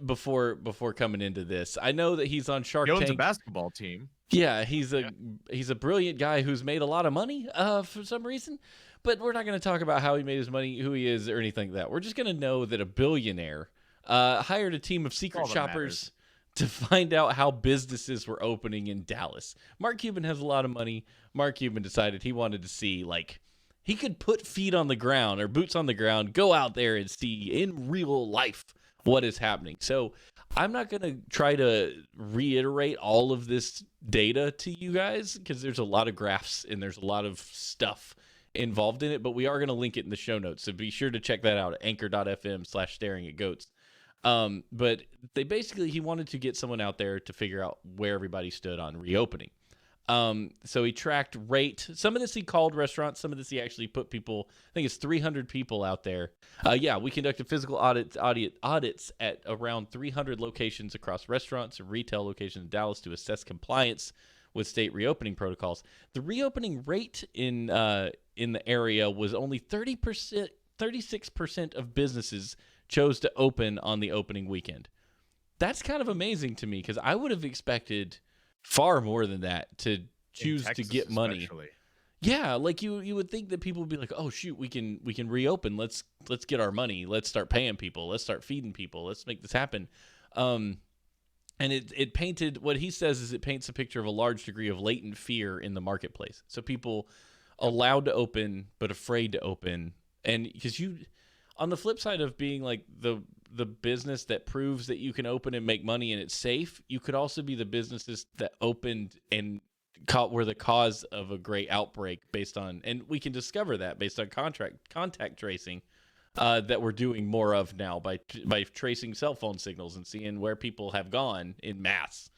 Speaker 1: before coming into this. I know that he's on Shark
Speaker 2: He owns a
Speaker 1: Tank.
Speaker 2: basketball team.
Speaker 1: Yeah, he's a brilliant guy who's made a lot of money for some reason. But we're not going to talk about how he made his money, who he is, or anything like that. We're just going to know that a billionaire hired a team of secret
Speaker 2: all that
Speaker 1: shoppers to find out how businesses were opening in Dallas. Mark Cuban has a lot of money. Mark Cuban decided he wanted to see, like, he could put feet on the ground or boots on the ground, go out there and see in real life what is happening. So I'm not going to try to reiterate all of this data to you guys because there's a lot of graphs and there's a lot of stuff involved in it, but we are going to link it in the show notes. So be sure to check that out at anchor.fm/staringatgoats. But he wanted to get someone out there to figure out where everybody stood on reopening. So he tracked rate. Some of this he called restaurants. Some of this he actually put people, I think it's 300 people out there. We conducted physical audits at around 300 locations across restaurants and retail locations in Dallas to assess compliance with state reopening protocols. The reopening rate in the area was only 30%, 36% of businesses chose to open on the opening weekend. That's kind of amazing to me because I would have expected far more than that to choose to get money.
Speaker 2: Especially.
Speaker 1: Yeah, like you would think that people would be like, "Oh shoot, we can reopen. Let's get our money. Let's start paying people. Let's start feeding people. Let's make this happen." And it painted, what he says is it paints a picture of a large degree of latent fear in the marketplace. So people allowed to open but afraid to open, and because on the flip side of being like the business that proves that you can open and make money and it's safe, you could also be the businesses that opened and were the cause of a great outbreak based on, and we can discover that based on contact tracing that we're doing more of now by tracing cell phone signals and seeing where people have gone in mass.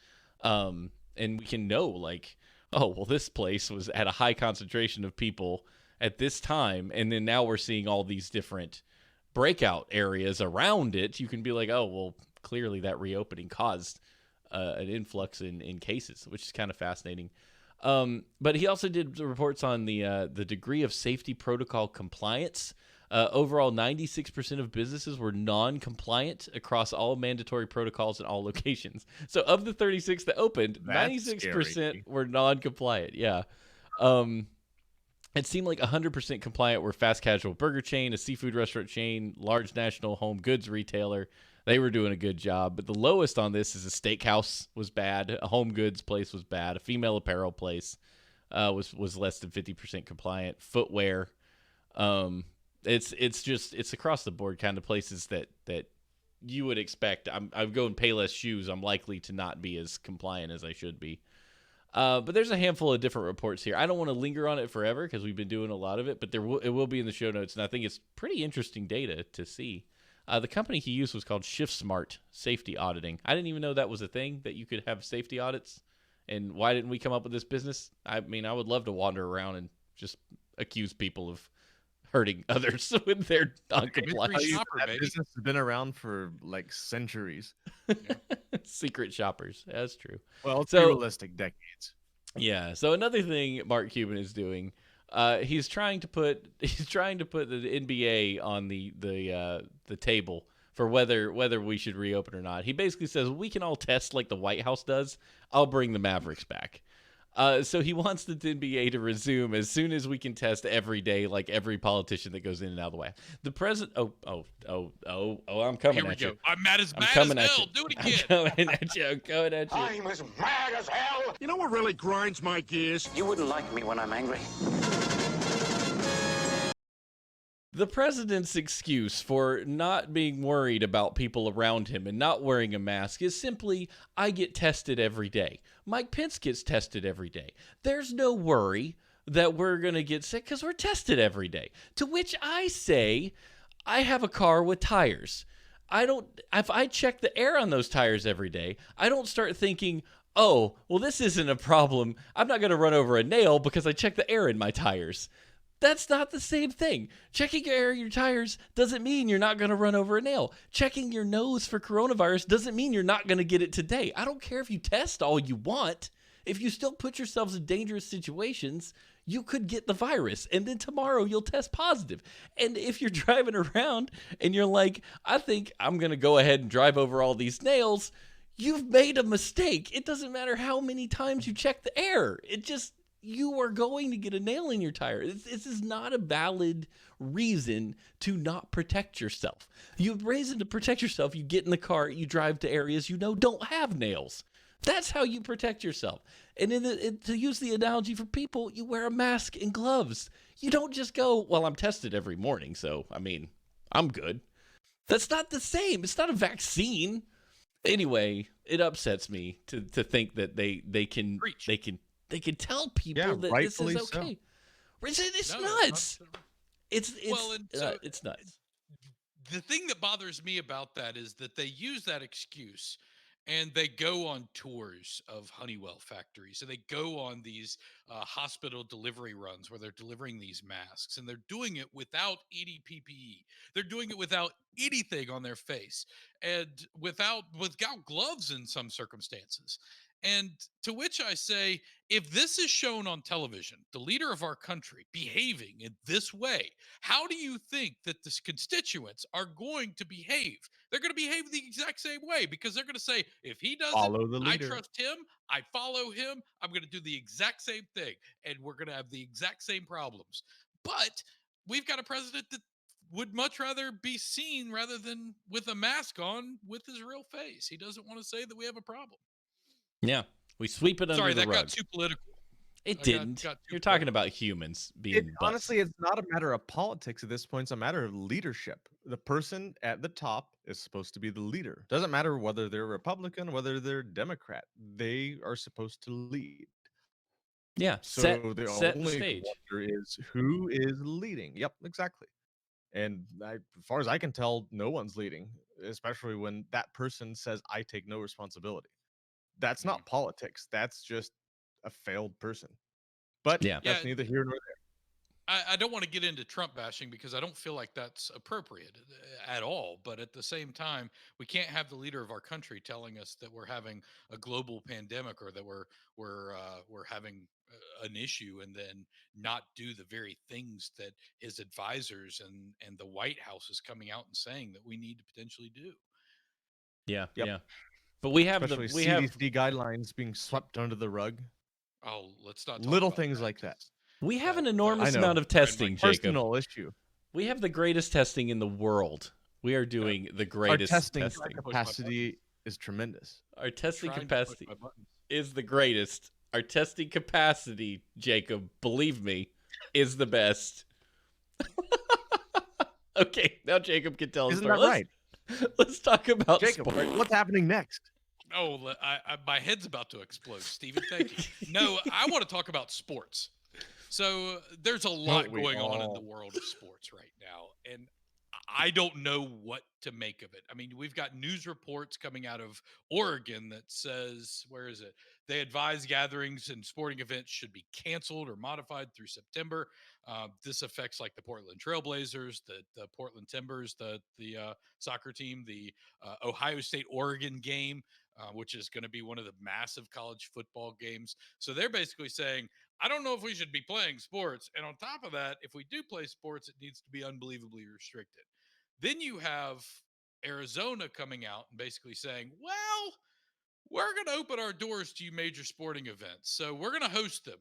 Speaker 1: And we can know like, oh, well, this place was at a high concentration of people at this time. And then now we're seeing all these different breakout areas around it. You can be like, oh, well, clearly that reopening caused an influx in cases, which is kind of fascinating. But he also did reports on the degree of safety protocol compliance Overall, 96% of businesses were non-compliant across all mandatory protocols in all locations. So of the 36 that opened,
Speaker 2: That's
Speaker 1: 96%
Speaker 2: scary.
Speaker 1: were non-compliant. Yeah. It seemed like 100% compliant were fast casual burger chain, a seafood restaurant chain, large national home goods retailer. They were doing a good job. But the lowest on this is a steakhouse was bad, a home goods place was bad, a female apparel place was less than 50% compliant, footwear. It's across the board kind of places that you would expect. I'm going Payless shoes. I'm likely to not be as compliant as I should be. But there's a handful of different reports here. I don't want to linger on it forever because we've been doing a lot of it, but it will be in the show notes, and I think it's pretty interesting data to see. The company he used was called ShiftSmart Safety Auditing. I didn't even know that was a thing, that you could have safety audits. And why didn't we come up with this business? I mean, I would love to wander around and just accuse people of hurting others when they're non-compliant.
Speaker 3: Mystery shopper,
Speaker 2: That
Speaker 3: baby.
Speaker 2: business has been around for like centuries.
Speaker 1: Secret shoppers. That's true.
Speaker 2: Well, it's
Speaker 1: So-
Speaker 2: realistic, decades.
Speaker 1: Yeah. So another thing Mark Cuban is doing, he's trying to put the NBA on the table for whether we should reopen or not. He basically says we can all test like the White House does. I'll bring the Mavericks back. So he wants the NBA to resume as soon as we can test every day, like every politician that goes in and out of the way. The president. I'm coming
Speaker 3: Here we
Speaker 1: at you.
Speaker 3: go. I'm mad as
Speaker 1: I'm coming
Speaker 3: mad as
Speaker 1: at
Speaker 3: hell.
Speaker 1: you.
Speaker 3: Do it
Speaker 1: I'm
Speaker 3: again.
Speaker 1: coming at you. I'm coming at you.
Speaker 4: I'm as mad as hell.
Speaker 5: You know what really grinds my gears?
Speaker 4: You wouldn't like me when I'm angry.
Speaker 1: The president's excuse for not being worried about people around him and not wearing a mask is simply, I get tested every day. Mike Pence gets tested every day. There's no worry that we're going to get sick because we're tested every day. To which I say, I have a car with tires. If I check the air on those tires every day, I don't start thinking, oh, well, this isn't a problem. I'm not going to run over a nail because I checked the air in my tires. That's not the same thing. Checking air in your tires doesn't mean you're not going to run over a nail. Checking your nose for coronavirus doesn't mean you're not going to get it today. I don't care if you test all you want. If you still put yourselves in dangerous situations, you could get the virus, and then tomorrow you'll test positive. And if you're driving around and you're like, I think I'm going to go ahead and drive over all these nails, you've made a mistake. It doesn't matter how many times you check the air. You are going to get a nail in your tire. This is not a valid reason to not protect yourself. You have reason to protect yourself. You get in the car, you drive to areas you know don't have nails. That's how you protect yourself. And to use the analogy for people, you wear a mask and gloves. You don't just go, well, I'm tested every morning, so, I mean, I'm good. That's not the same. It's not a vaccine. Anyway, it upsets me to think that they can
Speaker 3: Preach.
Speaker 1: they can tell people
Speaker 2: Yeah,
Speaker 1: that this
Speaker 2: rightfully
Speaker 1: is
Speaker 2: so.
Speaker 1: okay. It's
Speaker 3: No,
Speaker 1: nuts.
Speaker 3: not-
Speaker 1: It's
Speaker 3: Well, and so-
Speaker 1: it's nuts.
Speaker 3: The thing that bothers me about that is that they use that excuse and they go on tours of Honeywell factories and they go on these hospital delivery runs where they're delivering these masks and they're doing it without any PPE. They're doing it without anything on their face and without gloves in some circumstances. And to which I say, if this is shown on television, the leader of our country behaving in this way, how do you think that the constituents are going to behave? They're going to behave the exact same way because they're going to say, if he does
Speaker 2: Follow the
Speaker 3: it, I
Speaker 2: leader.
Speaker 3: trust him, I follow him, I'm going to do the exact same thing, and we're going to have the exact same problems. But we've got a president that would much rather be seen rather than with a mask on with his real face. He doesn't want to say that we have a problem.
Speaker 1: Yeah, we sweep it under
Speaker 3: Sorry,
Speaker 1: the
Speaker 3: that
Speaker 1: rug.
Speaker 3: got too political.
Speaker 1: It
Speaker 3: I got
Speaker 1: didn't.
Speaker 3: too
Speaker 1: You're talking
Speaker 3: political.
Speaker 1: about humans being
Speaker 2: It,
Speaker 1: butts.
Speaker 2: honestly, it's not a matter of politics at this point. It's a matter of leadership. The person at the top is supposed to be the leader. Doesn't matter whether they're Republican, whether they're Democrat. They are supposed to lead.
Speaker 1: Yeah,
Speaker 2: So
Speaker 1: set
Speaker 2: the
Speaker 1: the
Speaker 2: only
Speaker 1: stage.
Speaker 2: wonder is who is leading. Yep, exactly. And as far as I can tell, no one's leading, especially when that person says, "I take no responsibility." That's not politics. That's just a failed person. But
Speaker 1: Yeah.
Speaker 2: that's
Speaker 3: Yeah.
Speaker 2: neither here nor there.
Speaker 3: I don't want to get into Trump bashing because I don't feel like that's appropriate at all. But at the same time, we can't have the leader of our country telling us that we're having a global pandemic or that we're having an issue and then not do the very things that his advisors and the White House is coming out and saying that we need to potentially do.
Speaker 1: Yeah,
Speaker 2: Yep.
Speaker 1: yeah. But we have
Speaker 2: Especially CDC guidelines being swept under the rug.
Speaker 3: Oh, let's not talk
Speaker 2: Little
Speaker 3: about
Speaker 2: things
Speaker 3: that,
Speaker 2: like that.
Speaker 3: 'cause
Speaker 1: we have an
Speaker 3: that-
Speaker 1: enormous
Speaker 2: I know.
Speaker 1: amount of
Speaker 3: They're in my
Speaker 1: testing, Jacob.
Speaker 2: Personal issue.
Speaker 1: We have the greatest testing in the world. We are doing the
Speaker 2: Our
Speaker 1: greatest
Speaker 2: testing
Speaker 1: testing.
Speaker 2: capacity is tremendous.
Speaker 1: Our testing
Speaker 3: trying to push
Speaker 1: capacity
Speaker 3: my buttons.
Speaker 1: is the greatest. Our testing capacity, Jacob, believe me, is the best. Okay, now Jacob can tell us.
Speaker 2: Isn't that right?
Speaker 1: Let's talk about
Speaker 2: Jacob,
Speaker 1: sports.
Speaker 2: what's happening next?
Speaker 3: Oh, my head's about to explode, Steven. Thank you. No, I want to talk about sports. So there's a lot
Speaker 2: we
Speaker 3: going on in
Speaker 2: all?
Speaker 3: the world of sports right now, and I don't know what to make of it. I mean, we've got news reports coming out of Oregon that says, where is it? They advise gatherings and sporting events should be canceled or modified through September. This affects like the Portland Trailblazers, the Portland Timbers, the soccer team, the Ohio State Oregon game, which is going to be one of the massive college football games. So they're basically saying, I don't know if we should be playing sports. And on top of that, if we do play sports, it needs to be unbelievably restricted. Then you have Arizona coming out and basically saying, well, we're going to open our doors to you major sporting events. So we're going to host them.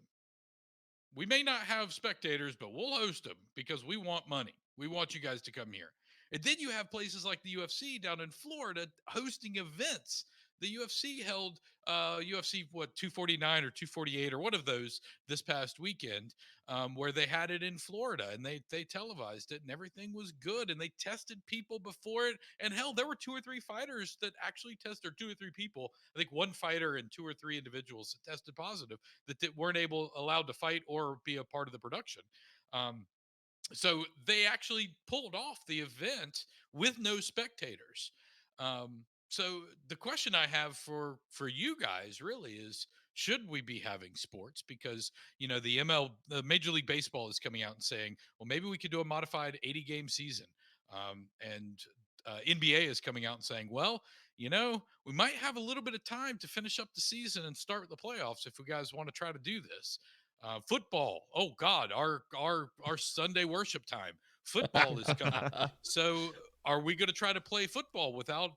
Speaker 3: We may not have spectators, but we'll host them because we want money. We want you guys to come here. And then you have places like the UFC down in Florida hosting events. The UFC held UFC 249 or 248 or one of those this past weekend, where they had it in Florida and they televised it and everything was good and they tested people before it. And hell, there were 2 or 3 fighters that actually tested, or 2 or 3 people. I think one fighter and 2 or 3 individuals that tested positive that weren't allowed to fight or be a part of the production. Um, so they actually pulled off the event with no spectators. So the question I have for you guys really is, should we be having sports? Because the Major League Baseball is coming out and saying, well, maybe we could do a modified 80 game season. And NBA is coming out and saying, well, we might have a little bit of time to finish up the season and start the playoffs if we guys want to try to do this. Football. Oh God, our Sunday worship time. Football is coming. So are we going to try to play football without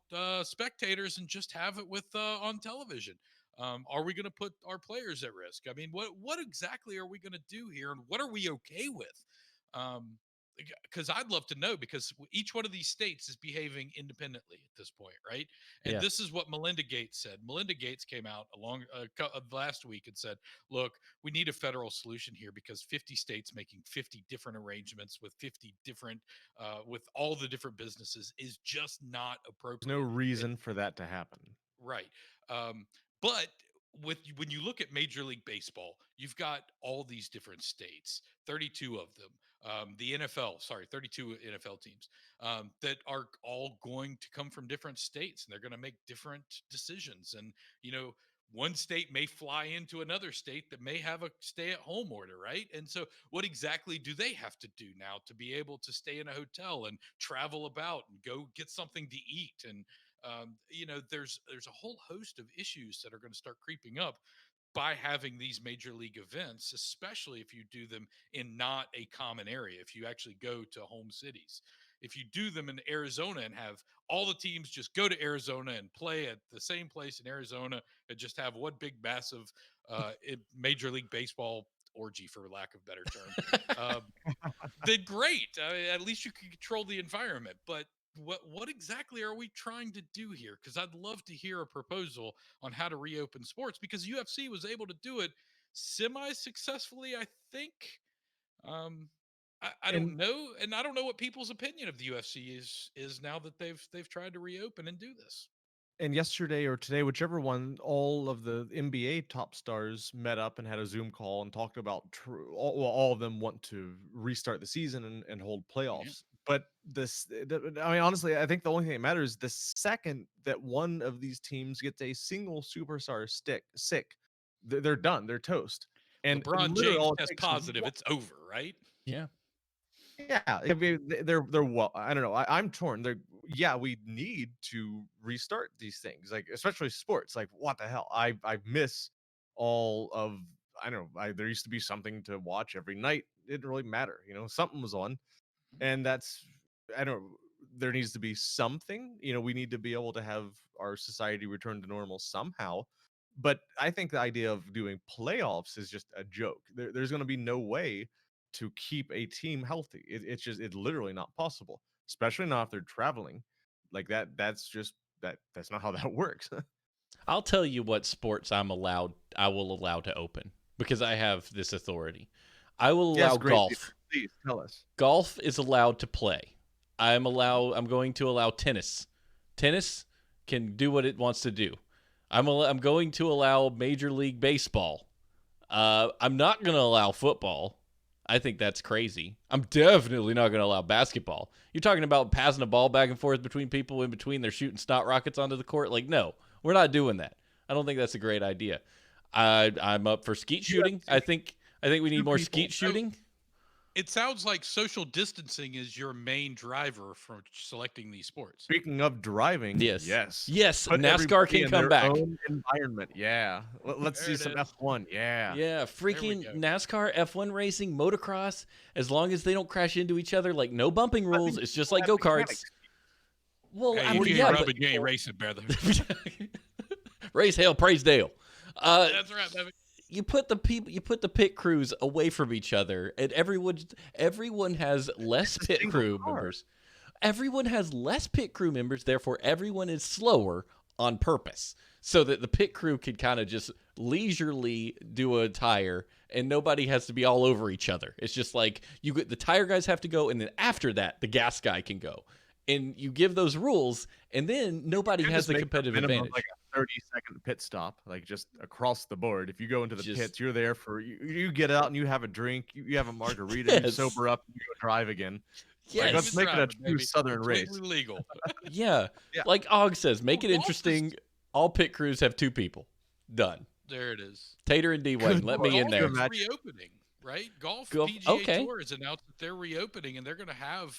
Speaker 3: spectators and just have it with on television? Are we going to put our players at risk? I mean, what exactly are we going to do here, and what are we okay with? Because I'd love to know, because each one of these states is behaving independently at this point, right? And
Speaker 1: Yeah.
Speaker 3: this is what Melinda Gates said. Melinda Gates came out last week and said, look, we need a federal solution here because 50 states making 50 different arrangements with 50 different with all the different businesses is just not appropriate.
Speaker 2: There's no reason for that to happen.
Speaker 3: Right. But when you look at Major League Baseball, you've got all these different states, 32 of them. The NFL, 32 NFL teams that are all going to come from different states, and they're going to make different decisions. And one state may fly into another state that may have a stay-at-home order, right? And so, what exactly do they have to do now to be able to stay in a hotel and travel about and go get something to eat? And there's a whole host of issues that are going to start creeping up by having these major league events, especially if you do them in not a common area. If you actually go to home cities, if you do them in Arizona and have all the teams just go to Arizona and play at the same place in Arizona and just have one big massive Major League Baseball orgy, for lack of a better term, then great. At least you can control the environment. But what exactly are we trying to do here? Because I'd love to hear a proposal on how to reopen sports, because UFC was able to do it semi-successfully, I think. I don't
Speaker 2: And
Speaker 3: know, and I don't know what people's opinion of the UFC is now that they've tried to reopen and do this.
Speaker 2: and yesterday or today, whichever one, all of the NBA top stars met up and had a Zoom call and talked about all of them want to restart the season and hold playoffs. But I mean, honestly, I think the only thing that matters is the second that one of these teams gets a single superstar sick, they're done. They're toast. And
Speaker 3: LeBron
Speaker 2: literally
Speaker 3: James
Speaker 2: all it
Speaker 3: tests
Speaker 2: takes is
Speaker 3: positive, it's over, right?
Speaker 1: Yeah.
Speaker 2: Yeah, I mean, they're well. I don't know. I'm torn. Yeah, we need to restart these things, like especially sports. Like, what the hell? I miss all of. I don't know. There used to be something to watch every night. It didn't really matter, something was on, and that's. I don't. There needs to be something. We need to be able to have our society return to normal somehow. But I think the idea of doing playoffs is just a joke. There's going to be no way to keep a team healthy. It's literally not possible, especially not if they're traveling like that. That's not how that works.
Speaker 1: I'll tell you what sports I will allow to open because I have this authority. I will allow
Speaker 2: Yes, great leader.
Speaker 1: golf.
Speaker 2: Please tell us.
Speaker 1: Golf is allowed to play. I'm going to allow tennis. Tennis can do what it wants to do. I'm going to allow Major League Baseball. I'm not going to allow football. I think that's crazy. I'm definitely not going to allow basketball. You're talking about passing a ball back and forth between people in between they're shooting snot rockets onto the court? Like, no, we're not doing that. I don't think that's a great idea. I'm up for skeet shooting. I think we need more skeet shooting.
Speaker 3: It sounds like social distancing is your main driver for selecting these sports.
Speaker 2: Speaking of driving,
Speaker 1: Yes.
Speaker 2: Put
Speaker 1: NASCAR
Speaker 2: everybody
Speaker 1: can
Speaker 2: in
Speaker 1: come
Speaker 2: their
Speaker 1: back.
Speaker 2: own environment. Yeah, let's
Speaker 3: There
Speaker 2: see
Speaker 3: it
Speaker 2: some
Speaker 3: is.
Speaker 2: F1. Yeah.
Speaker 1: Yeah, freaking NASCAR, F1 racing, motocross, as long as they don't crash into each other, like no bumping rules. It's just like go-karts. Well,
Speaker 3: Hey,
Speaker 1: I
Speaker 3: if
Speaker 1: mean,
Speaker 3: you
Speaker 1: yeah,
Speaker 3: ain't
Speaker 1: but
Speaker 3: rubbing, you ain't racing, brother.
Speaker 1: raise hell, praise Dale.
Speaker 3: That's right, baby.
Speaker 1: You put the pit crews away from each other, and everyone has less pit
Speaker 2: single
Speaker 1: crew
Speaker 2: car.
Speaker 1: members. Everyone has less pit crew members, therefore everyone is slower on purpose, so that the pit crew can kind of just leisurely do a tire, and nobody has to be all over each other. It's just like the tire guys have to go, and then after that, the gas guy can go. And you give those rules, and then nobody
Speaker 2: Could
Speaker 1: has
Speaker 2: just
Speaker 1: the
Speaker 2: make
Speaker 1: competitive
Speaker 2: minimum
Speaker 1: advantage.
Speaker 2: like a 30-second pit stop, like just across the board. If you go into the
Speaker 1: Just-
Speaker 2: pits, you're there for you get out and you have a drink, you have a margarita, you
Speaker 1: Yes.
Speaker 2: sober up, and you go drive again.
Speaker 1: Yes.
Speaker 2: let's make it a
Speaker 3: Driving,
Speaker 2: true
Speaker 3: baby.
Speaker 2: Southern race.
Speaker 3: Completely legal.
Speaker 1: Yeah.
Speaker 2: Yeah.
Speaker 1: Like Og says, make it
Speaker 3: Well, golf
Speaker 1: interesting.
Speaker 3: is-
Speaker 1: All pit crews have 2 people. Done.
Speaker 3: There it is.
Speaker 1: Tater and D-Wayne, let me in
Speaker 3: Golf
Speaker 1: there.
Speaker 3: is
Speaker 2: Match.
Speaker 3: reopening, right? Golf
Speaker 1: Golf-
Speaker 3: PGA
Speaker 1: okay.
Speaker 3: Tour has announced that they're reopening and they're going to have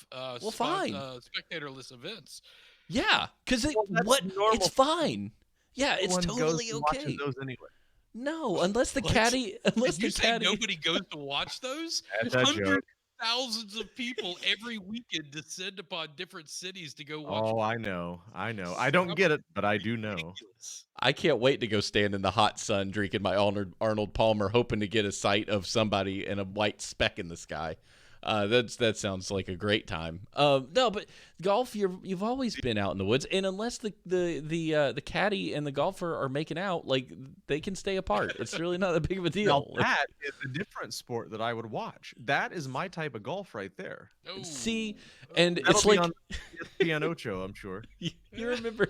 Speaker 1: fine.
Speaker 3: spectatorless events.
Speaker 1: Yeah, because
Speaker 2: Well, that's normal.
Speaker 1: it's fine. Yeah, it's
Speaker 2: Everyone goes
Speaker 1: totally
Speaker 2: to watch
Speaker 1: okay.
Speaker 2: those anyway.
Speaker 1: No, unless the
Speaker 3: What?
Speaker 1: caddy, unless
Speaker 3: Did you
Speaker 1: the
Speaker 3: say
Speaker 1: caddy.
Speaker 3: nobody goes to watch those?
Speaker 2: That's a joke.
Speaker 3: Thousands of people every weekend descend upon different cities to go watch.
Speaker 2: Oh, I know. I don't get it, but I do know.
Speaker 3: Ridiculous.
Speaker 1: I can't wait to go stand in the hot sun drinking my Arnold Palmer, hoping to get a sight of somebody in a white speck in the sky. That sounds like a great time. No, but golf, you've always been out in the woods, and unless the caddy and the golfer are making out, like they can stay apart. It's really not that big of a
Speaker 2: Now
Speaker 1: deal.
Speaker 2: that is a different sport that I would watch. That is my type of golf right there.
Speaker 3: Oh,
Speaker 1: See, and
Speaker 2: That'll
Speaker 1: it's
Speaker 2: be
Speaker 1: like
Speaker 2: on ESPN Ocho, I'm sure.
Speaker 1: you remember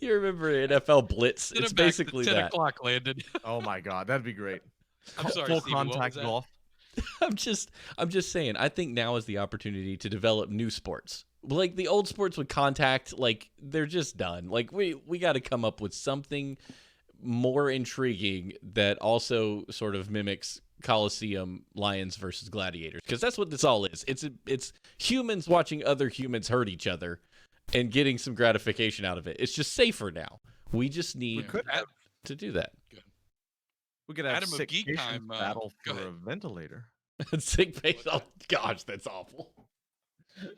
Speaker 1: NFL Blitz.
Speaker 3: send
Speaker 1: It's
Speaker 3: it back to
Speaker 1: basically
Speaker 3: 10
Speaker 1: that.
Speaker 3: o'clock, Landon.
Speaker 2: Oh my god, that'd be great.
Speaker 3: I'm sorry,
Speaker 2: Full
Speaker 3: Stevie, what was
Speaker 2: contact
Speaker 3: that?
Speaker 2: golf.
Speaker 1: I'm just saying. I think now is the opportunity to develop new sports. Like the old sports with contact, like they're just done. Like we got to come up with something more intriguing that also sort of mimics Colosseum lions versus gladiators, because that's what this all is. It's humans watching other humans hurt each other and getting some gratification out of it. It's just safer now. We just need
Speaker 2: could
Speaker 3: have.
Speaker 1: to do that.
Speaker 2: We could have
Speaker 3: Adam of
Speaker 2: sick
Speaker 3: Geek
Speaker 2: patients
Speaker 3: Time,
Speaker 2: battle
Speaker 3: go
Speaker 2: for
Speaker 3: ahead.
Speaker 2: a ventilator.
Speaker 1: Sick face. Oh gosh, that's awful.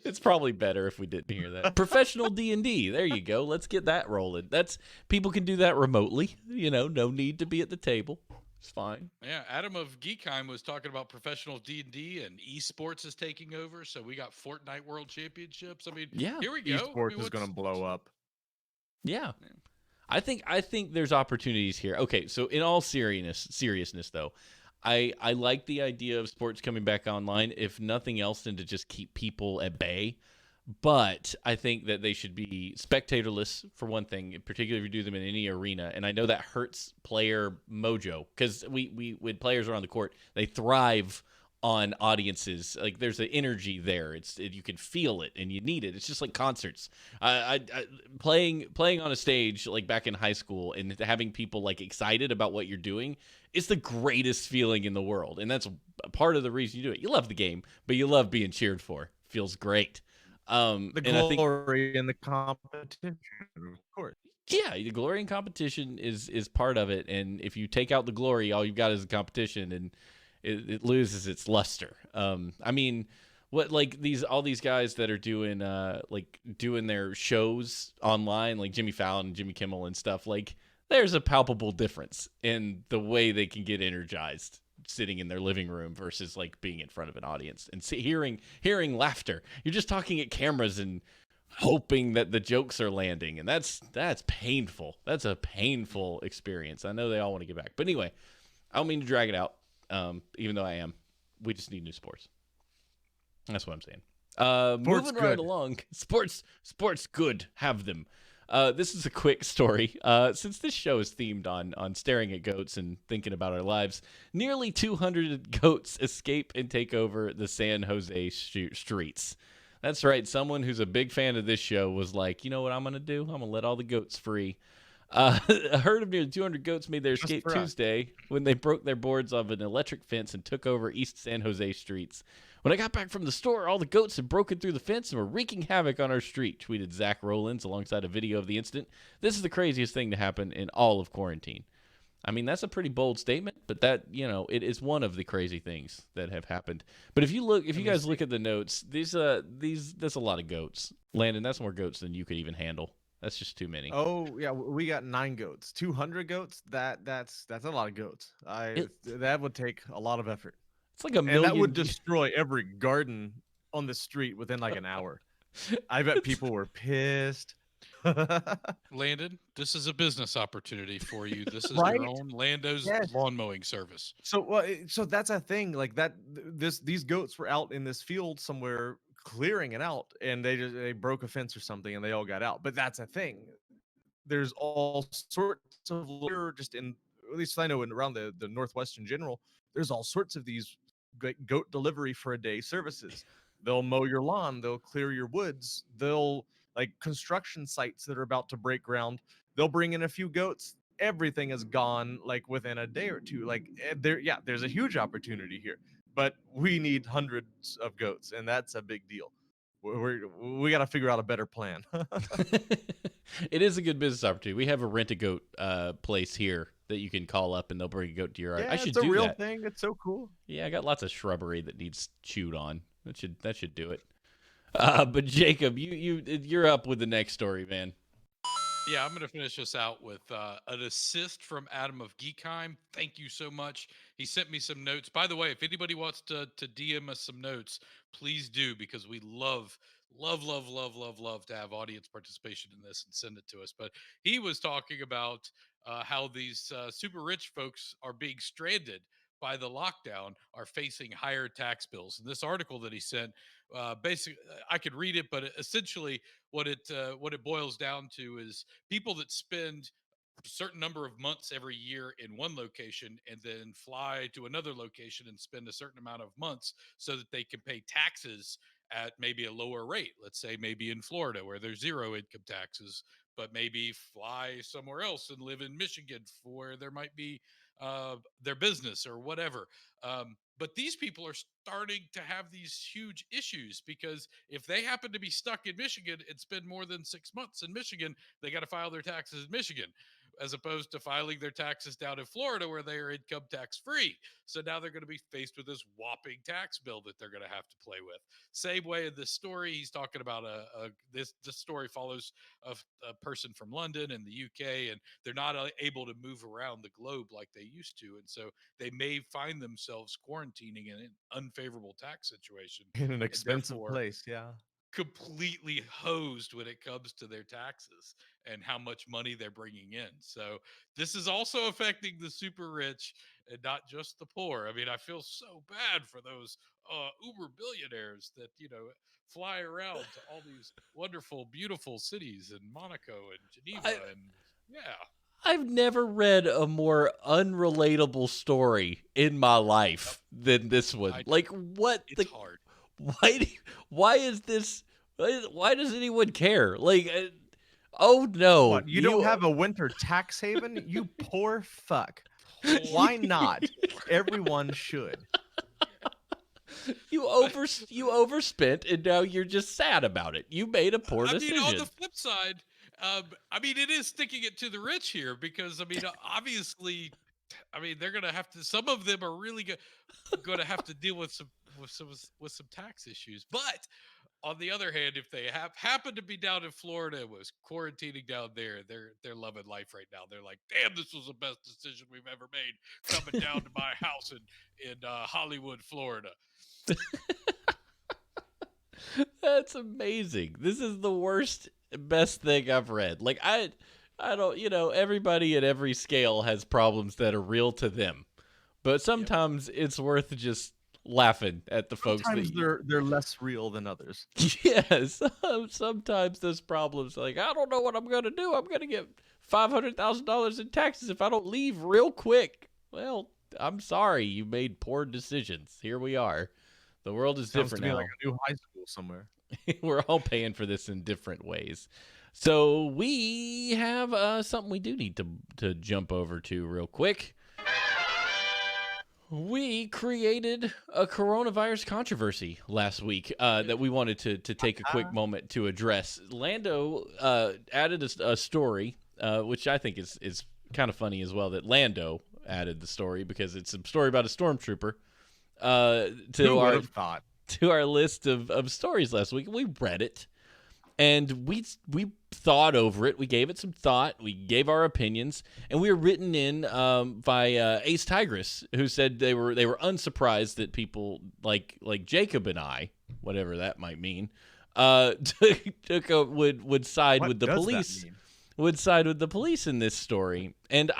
Speaker 1: It's probably better if we didn't hear that. Professional D&D. There you go. Let's get that rolling. That's people can do that remotely. No need to be at the table. It's fine.
Speaker 3: Yeah, Adam of Geekheim was talking about professional D&D and esports is taking over. So we got Fortnite World Championships. I mean,
Speaker 1: Yeah.
Speaker 3: here we go.
Speaker 2: Esports is going to blow up.
Speaker 1: Yeah. I think there's opportunities here. Okay, so in all seriousness though, I like the idea of sports coming back online, if nothing else than to just keep people at bay. But I think that they should be spectatorless for one thing, particularly if you do them in any arena. And I know that hurts player mojo because we when players are on the court, they thrive on audiences. Like there's an energy there. You can feel it and you need it. It's just like concerts. I playing on a stage like back in high school and having people like excited about what you're doing is the greatest feeling in the world. And that's part of the reason you do it. You love the game, but you love being cheered for. Feels great.
Speaker 2: The
Speaker 1: and I think
Speaker 2: glory and the competition, of course.
Speaker 1: yeah, the glory and competition is part of it. And if you take out the glory, all you've got is the competition, and it loses its luster. I mean, what like all these guys that are doing doing their shows online, like Jimmy Fallon and Jimmy Kimmel and stuff. Like, there's a palpable difference in the way they can get energized sitting in their living room versus like being in front of an audience and hearing laughter. You're just talking at cameras and hoping that the jokes are landing, and that's painful. That's a painful experience. I know they all want to get back, but anyway, I don't mean to drag it out. Even though I am, we just need new sports. That's what I'm saying. Moving right along, sports good. Have them. This is a quick story. Since this show is themed on staring at goats and thinking about our lives, nearly 200 goats escape and take over the San Jose streets. That's right. Someone who's a big fan of this show was like, you know what I'm going to do? I'm going to let all the goats free. A herd of nearly 200 goats made their escape Tuesday when they broke their boards of an electric fence and took over East San Jose streets. When I got back from the store, all the goats had broken through the fence and were wreaking havoc on our street, tweeted Zach Rollins alongside a video of the incident. This is the craziest thing to happen in all of quarantine. I mean, that's a pretty bold statement, but that, it is one of the crazy things that have happened. But if you guys look at the notes, that's a lot of goats. Landon, that's more goats than you could even handle. That's just too many.
Speaker 2: Oh yeah, we got 9 goats. 200 goats. That's a lot of goats. That would take a lot of effort.
Speaker 1: It's like a million.
Speaker 2: And that would destroy every garden on the street within like an hour. I bet people were pissed.
Speaker 3: Landon, this is a business opportunity for you. This is
Speaker 2: Right?
Speaker 3: your own Lando's lawn mowing service.
Speaker 2: So that's a thing. Like that. These goats were out in this field somewhere clearing it out, and they broke a fence or something, and they all got out. But that's a thing. There's all sorts of just in, at least I know, in around the Northwest in general. There's all sorts of these goat delivery for a day services. They'll mow your lawn. They'll clear your woods. They'll like construction sites that are about to break ground. They'll bring in a few goats. Everything is gone like within a day or two. Like there's a huge opportunity here, but we need hundreds of goats, and that's a big deal. We got to figure out a better plan.
Speaker 1: It is a good business opportunity. We have a rent-a-goat place here that you can call up and they'll bring a goat to your yard.
Speaker 2: Yeah,
Speaker 1: I should
Speaker 2: it's a
Speaker 1: do
Speaker 2: real
Speaker 1: that.
Speaker 2: thing. It's so cool.
Speaker 1: Yeah, I got lots of shrubbery that needs chewed on. That should do it. But Jacob, you're up with the next story, man.
Speaker 3: Yeah, I'm going to finish this out with an assist from Adam of Geekheim. Thank you so much. He sent me some notes. By the way, if anybody wants to DM us some notes, please do, because we love to have audience participation in this and send it to us. But he was talking about how these super rich folks are being stranded by the lockdown, are facing higher tax bills. And this article that he sent, basically, I could read it, but essentially what it boils down to is people that spend a certain number of months every year in one location and then fly to another location and spend a certain amount of months so that they can pay taxes at maybe a lower rate. Let's say maybe in Florida where there's zero income taxes, but maybe fly somewhere else and live in Michigan where there might be their business or whatever. But these people are starting to have these huge issues because if they happen to be stuck in Michigan and spend more than 6 months in Michigan, they got to file their taxes in Michigan, as opposed to filing their taxes down in Florida where they are income tax free. So now they're going to be faced with this whopping tax bill that they're going to have to play with. Same way in this story, he's talking about this story follows a person from London and the UK, and they're not able to move around the globe like they used to. And so they may find themselves quarantining in an unfavorable tax situation
Speaker 2: In an expensive place, yeah.
Speaker 3: completely hosed when it comes to their taxes and how much money they're bringing in. So this is also affecting the super rich and not just the poor. I mean, I feel so bad for those uber billionaires that, fly around to all these wonderful, beautiful cities in Monaco and Geneva. And yeah.
Speaker 1: I've never read a more unrelatable story in my life than this one.
Speaker 3: I
Speaker 1: Like, what
Speaker 3: It's
Speaker 1: the?
Speaker 3: hard.
Speaker 1: Why? Why is this? Why does anyone care? Like, oh no,
Speaker 2: What, you don't have a winter tax haven? You poor fuck. Why not? Everyone should.
Speaker 1: you overspent, and now you're just sad about it. You made a poor
Speaker 3: I mean, on the
Speaker 1: decision.
Speaker 3: flip side, I mean, it is sticking it to the rich here because I mean, obviously, I mean, they're gonna have to. Some of them are really going to have to deal with some tax issues. But on the other hand, if they happen to be down in Florida and was quarantining down there, they're loving life right now. They're like, damn, this was the best decision we've ever made coming down to my house in Hollywood, Florida.
Speaker 1: That's amazing. This is the worst, best thing I've read. Like, I don't. Everybody at every scale has problems that are real to them, but sometimes it's worth just laughing at the folks that
Speaker 2: Sometimes they're less real than others.
Speaker 1: Yes, sometimes those problems, like, I don't know what I'm gonna do. I'm gonna get $500,000 in taxes if I don't leave real quick. Well, I'm sorry, you made poor decisions. Here we are. The world is
Speaker 2: Sounds to
Speaker 1: different
Speaker 2: me
Speaker 1: now.
Speaker 2: like a new high school somewhere.
Speaker 1: We're all paying for this in different ways. So we have something we do need to jump over to real quick. We created a coronavirus controversy last week that we wanted to take a quick moment to address. Lando added a story, which I think is kind of funny as well, that Lando added the story because it's a story about a stormtrooper
Speaker 2: Who would have thought?
Speaker 1: to our list of stories last week. We read it, and we thought over it. We gave it some thought. We gave our opinions, and we were written in by Ace Tigress, who said they were unsurprised that people like Jacob and I, whatever that might mean, would side
Speaker 2: What
Speaker 1: with the
Speaker 2: does that
Speaker 1: police.
Speaker 2: mean?
Speaker 1: Would side with the police in this story, and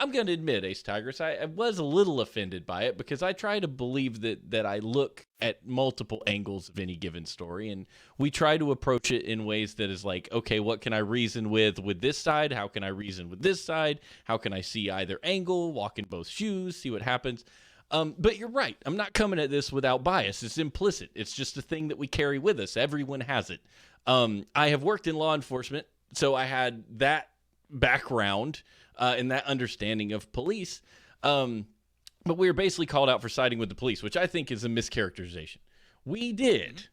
Speaker 1: I'm going to admit, Ace Tigress, I was a little offended by it because I try to believe that I look at multiple angles of any given story, and we try to approach it in ways that is like, okay, what can I reason with this side? How can I reason with this side? How can I see either angle, walk in both shoes, see what happens? But you're right. I'm not coming at this without bias. It's implicit. It's just a thing that we carry with us. Everyone has it. I have worked in law enforcement, so I had that background and that understanding of police. But we were basically called out for siding with the police, which I think is a mischaracterization. We did,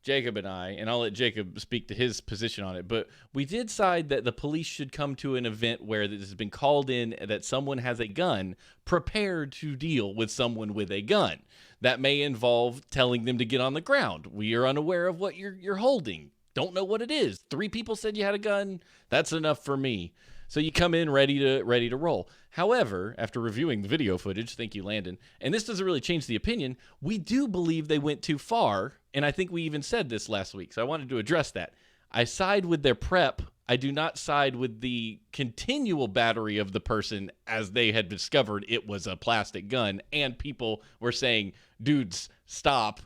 Speaker 1: Jacob and I, and I'll let Jacob speak to his position on it, but we did side that the police should come to an event where this has been called in that someone has a gun prepared to deal with someone with a gun. That may involve telling them to get on the ground. We are unaware of what you're holding. Don't know what it is. 3 people said you had a gun. That's enough for me. So you come in ready to roll. However, after reviewing the video footage, thank you, Landon, and this doesn't really change the opinion, we do believe they went too far, and I think we even said this last week, so I wanted to address that. I side with their prep. I do not side with the continual battery of the person as they had discovered it was a plastic gun, and people were saying, dudes, stop.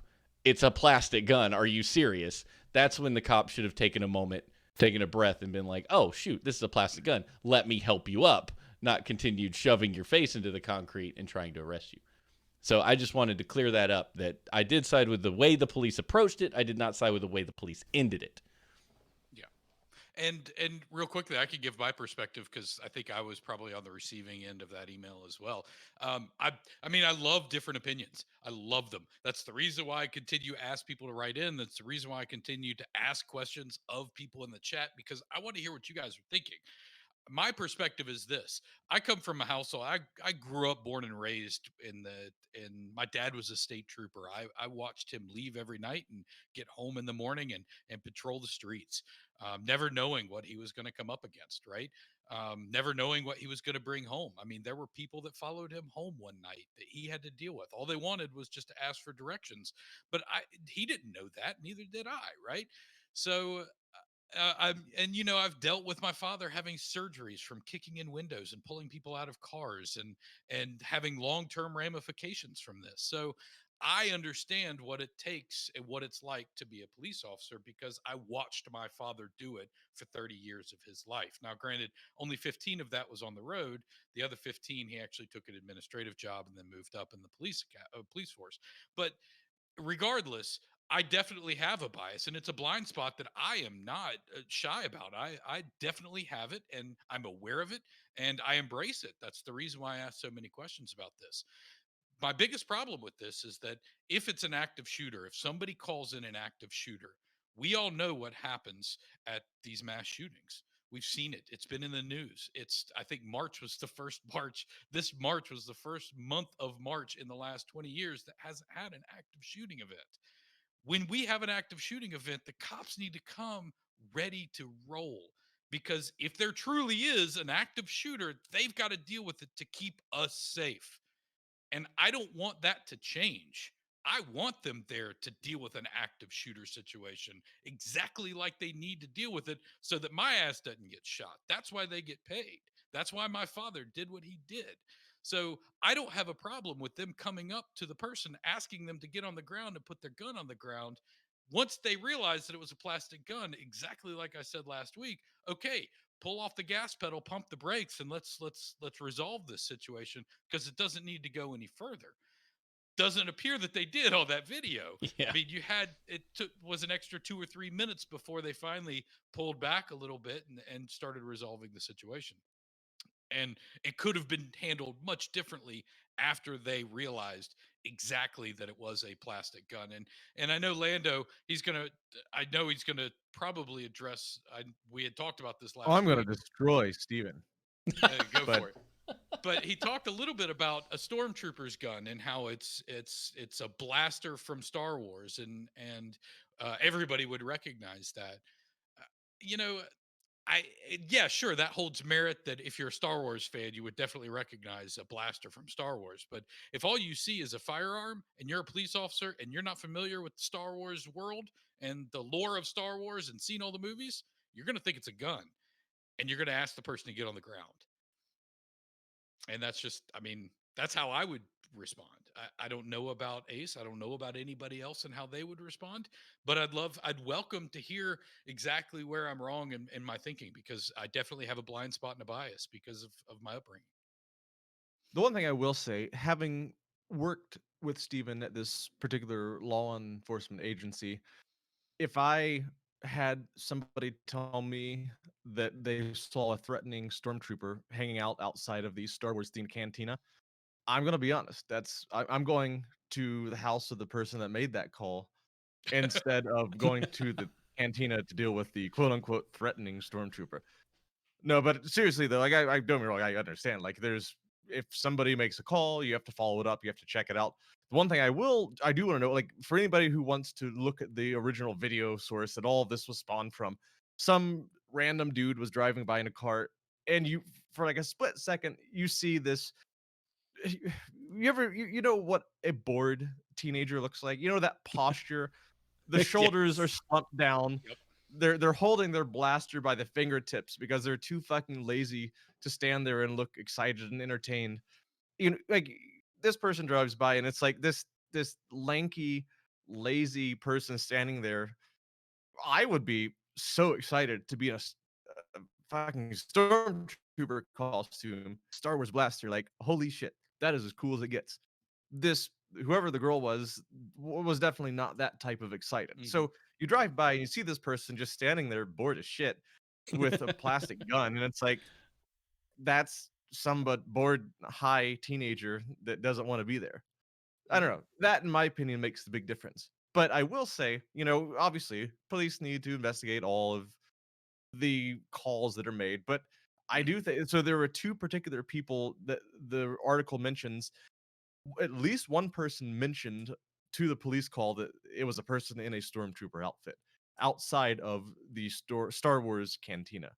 Speaker 1: It's a plastic gun. Are you serious? That's when the cop should have taken a moment, taken a breath, and been like, oh, shoot, this is a plastic gun. Let me help you up, not continued shoving your face into the concrete and trying to arrest you. So I just wanted to clear that up, that I did side with the way the police approached it. I did not side with the way the police ended it.
Speaker 3: Yeah. And real quickly, I could give my perspective because I think I was probably on the receiving end of that email as well. I mean, I love different opinions. I love them. That's the reason why I continue to ask people to write in. That's the reason why I continue to ask questions of people in the chat because I want to hear what you guys are thinking. My perspective is this. I come from a household. I grew up born and raised in my dad was a state trooper. I watched him leave every night and get home in the morning and patrol the streets, never knowing what he was going to come up against, right? Never knowing what he was going to bring home. I mean, there were people that followed him home one night that he had to deal with. All they wanted was just to ask for directions, but he didn't know that, neither did I, right? So and I've dealt with my father having surgeries from kicking in windows and pulling people out of cars and having long-term ramifications from this. So I understand what it takes and what it's like to be a police officer because I watched my father do it for 30 years of his life. Now, granted, only 15 of that was on the road. The other 15, he actually took an administrative job and then moved up in the police force. But regardless, I definitely have a bias, and it's a blind spot that I am not shy about. I definitely have it, and I'm aware of it, and I embrace it. That's the reason why I ask so many questions about this. My biggest problem with this is that if it's an active shooter, if somebody calls in an active shooter, we all know what happens at these mass shootings. We've seen it. It's been in the news. I think March was the first March. This March was the first month of March in the last 20 years that hasn't had an active shooting event. When we have an active shooting event, the cops need to come ready to roll because if there truly is an active shooter, they've got to deal with it to keep us safe. And I don't want that to change. I want them there to deal with an active shooter situation exactly like they need to deal with it so that my ass doesn't get shot. That's why they get paid. That's why my father did what he did. So I don't have a problem with them coming up to the person, asking them to get on the ground and put their gun on the ground. Once they realized that it was a plastic gun, exactly like I said last week, okay, pull off the gas pedal, pump the brakes, and let's resolve this situation because it doesn't need to go any further. Doesn't appear that they did on that video.
Speaker 1: Yeah.
Speaker 3: I mean, was an extra 2 or 3 minutes before they finally pulled back a little bit and started resolving the situation. And it could have been handled much differently after they realized exactly that it was a plastic gun. And I know Lando, I know he's gonna probably address. We had talked about this
Speaker 2: Oh, I'm
Speaker 3: last
Speaker 2: gonna
Speaker 3: week.
Speaker 2: destroy Steven.
Speaker 3: Go
Speaker 2: But
Speaker 3: for it. But he talked a little bit about a stormtrooper's gun and how it's a blaster from Star Wars, and everybody would recognize that. Uh, you know, yeah, sure, that holds merit. That if you're a Star Wars fan, you would definitely recognize a blaster from Star Wars. But if all you see is a firearm and you're a police officer and you're not familiar with the Star Wars world and the lore of Star Wars and seen all the movies, you're going to think it's a gun, and you're going to ask the person to get on the ground. And that's just, I mean, that's how I would respond. I don't know about Ace. I don't know about anybody else and how they would respond, but I'd welcome to hear exactly where I'm wrong in my thinking, because I definitely have a blind spot and a bias because of my upbringing.
Speaker 2: the one thing I will say, having worked with Steven at this particular law enforcement agency, if I had somebody tell me that they saw a threatening stormtrooper hanging out outside of the Star Wars themed cantina, I'm gonna be honest. I'm going to the house of the person that made that call instead of going to the cantina to deal with the quote unquote threatening stormtrooper. No, but seriously though, like I don't get me wrong, I understand. Like there's if somebody makes a call, you have to follow it up, you have to check it out. The one thing I do want to know, like for anybody who wants to look at the original video source that all of this was spawned from, some random dude was driving by in a cart, and you for like a split second you see this. You know what a bored teenager looks like? You know that posture, the shoulders are
Speaker 1: Yes.
Speaker 2: slumped down.
Speaker 3: Yep.
Speaker 2: They're holding their blaster by the fingertips because they're too fucking lazy to stand there and look excited and entertained. You know, like this person drives by and it's like this lanky, lazy person standing there. I would be so excited to be in a fucking stormtrooper costume, Star Wars blaster. Like, holy shit, that is as cool as it gets. This whoever the girl was definitely not that type of excited.
Speaker 3: Mhm.
Speaker 2: So you drive by and you see this person just standing there bored as shit with a plastic gun, and it's like that's some but bored high teenager that doesn't want to be there. I don't know. That, in my opinion, makes the big difference. But I will say, you know, obviously, police need to investigate all of the calls that are made. But I do think so. There were two particular people that the article mentions. At least one person mentioned to the police call that it was a person in a stormtrooper outfit outside of the Star Wars cantina.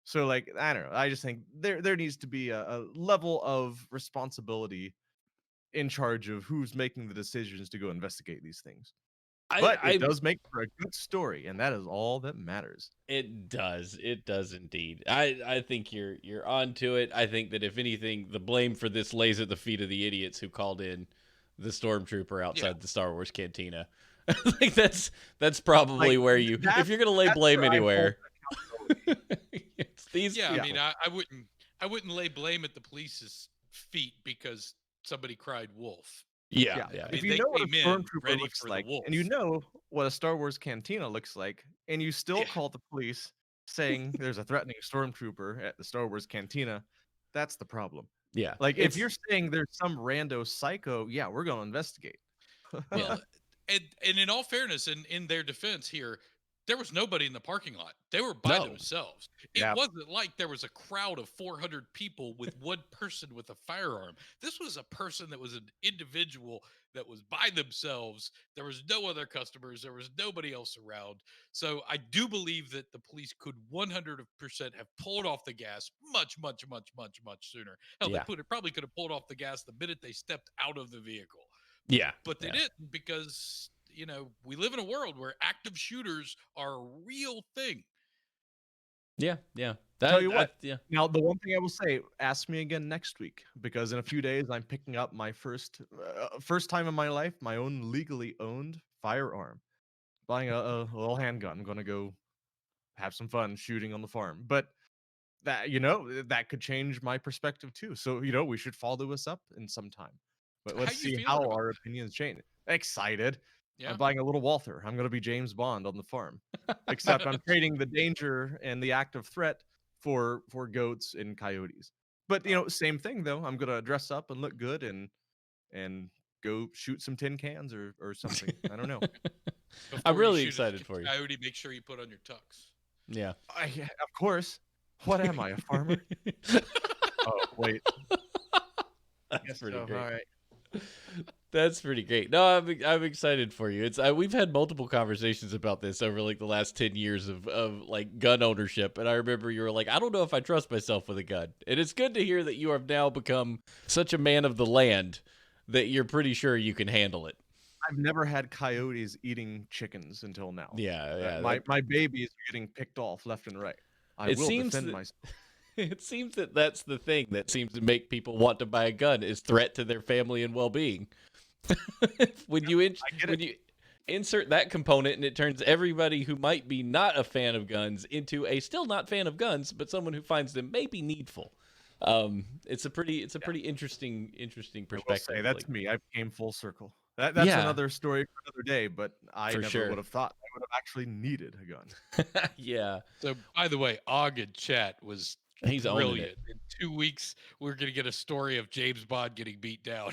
Speaker 2: So, like, I don't know. I just think there needs to be a level of responsibility in charge of who's making the decisions to go investigate these things. But it
Speaker 1: I
Speaker 2: does make for a good story, and that is all that matters.
Speaker 1: It does. It does indeed. I think you're onto it. I think that if anything, the blame for this lays at the feet of the idiots who called in. the stormtrooper outside
Speaker 3: Yeah.
Speaker 1: the Star Wars cantina. I think that's probably
Speaker 2: Like,
Speaker 1: where you, if you're gonna lay
Speaker 2: that's
Speaker 1: blame
Speaker 2: where I hold
Speaker 1: anywhere,
Speaker 2: accountability.
Speaker 1: it's these.
Speaker 3: Yeah,
Speaker 2: Yeah.
Speaker 3: I mean, I wouldn't lay blame at the police's feet because somebody cried wolf.
Speaker 1: Yeah,
Speaker 2: Yeah.
Speaker 1: yeah,
Speaker 3: I mean,
Speaker 2: If you
Speaker 3: they
Speaker 2: know what a
Speaker 3: came in
Speaker 2: stormtrooper
Speaker 3: ready
Speaker 2: looks
Speaker 3: for the
Speaker 2: like,
Speaker 3: wolf.
Speaker 2: and you know what a Star Wars cantina looks like, and you still
Speaker 3: Yeah.
Speaker 2: call the police saying there's a threatening stormtrooper at the Star Wars cantina, that's the problem.
Speaker 1: yeah.
Speaker 2: Like, if
Speaker 1: It's
Speaker 2: you're saying there's some rando psycho, yeah, we're gonna investigate.
Speaker 3: Well, and in all fairness, in their defense here, there was nobody in the parking lot. They were by
Speaker 1: No.
Speaker 3: themselves.
Speaker 2: Yeah.
Speaker 3: It wasn't like there was a crowd of 400 people with one person with a firearm. This was a person that was an individual that was by themselves. There was no other customers. There was nobody else around. So I do believe that the police could 100% have pulled off the gas much sooner. Hell,
Speaker 1: Yeah.
Speaker 3: probably could have pulled off the gas the minute they stepped out of the vehicle.
Speaker 1: yeah,
Speaker 3: But they
Speaker 1: yeah.
Speaker 3: didn't because, we live in a world where active shooters are a real thing.
Speaker 1: Yeah, yeah.
Speaker 2: Tell you what.
Speaker 1: Yeah.
Speaker 2: Now, the one thing I will say, ask me again next week, because in a few days I'm picking up my first time in my life, my own legally owned firearm. Buying a little handgun. I'm gonna go have some fun shooting on the farm. But that could change my perspective too. So, we should follow us up in some time. But
Speaker 3: How
Speaker 2: let's
Speaker 3: you
Speaker 2: see
Speaker 3: feeling
Speaker 2: how
Speaker 3: about
Speaker 2: our opinions change. Excited.
Speaker 3: Yeah.
Speaker 2: I'm buying a little Walther. I'm gonna be James Bond on the farm. Except I'm trading the danger and the active threat for goats and coyotes. But same thing though. I'm gonna dress up and look good and go shoot some tin cans or something. I don't know.
Speaker 3: Before
Speaker 1: I'm
Speaker 3: you
Speaker 1: really
Speaker 3: shoot a
Speaker 1: excited for you.
Speaker 3: Coyote, make sure you put on your tux.
Speaker 1: Yeah.
Speaker 2: Of course. What am I, a farmer? Oh wait.
Speaker 1: That's
Speaker 2: Yes,
Speaker 1: pretty
Speaker 2: so,
Speaker 1: great.
Speaker 2: all right.
Speaker 1: That's pretty great. No, I'm excited for you. We've had multiple conversations about this over like the last 10 years of like gun ownership, and I remember you were like, I don't know if I trust myself with a gun. And it's good to hear that you have now become such a man of the land that you're pretty sure you can handle it.
Speaker 2: I've never had coyotes eating chickens until now.
Speaker 1: Yeah, yeah.
Speaker 2: My babies are getting picked off left and right. I
Speaker 1: It
Speaker 2: will
Speaker 1: seems
Speaker 2: defend
Speaker 1: that-
Speaker 2: myself.
Speaker 1: It seems that that's the thing that seems to make people want to buy a gun is threat to their family and well-being. when you insert that component and it turns everybody who might be not a fan of guns into a still not fan of guns, but someone who finds them maybe needful. It's a pretty interesting
Speaker 2: I will
Speaker 1: perspective.
Speaker 2: say that's
Speaker 1: like-
Speaker 2: me. I came full circle. That's
Speaker 1: Yeah.
Speaker 2: another story for another day. But I
Speaker 1: For
Speaker 2: never
Speaker 1: sure.
Speaker 2: would have thought I would have actually needed a gun.
Speaker 1: Yeah,
Speaker 3: So, by the way, Og in chat was
Speaker 1: he's owning
Speaker 3: brilliant. In 2 weeks, we're going to get a story of James Bond getting beat down.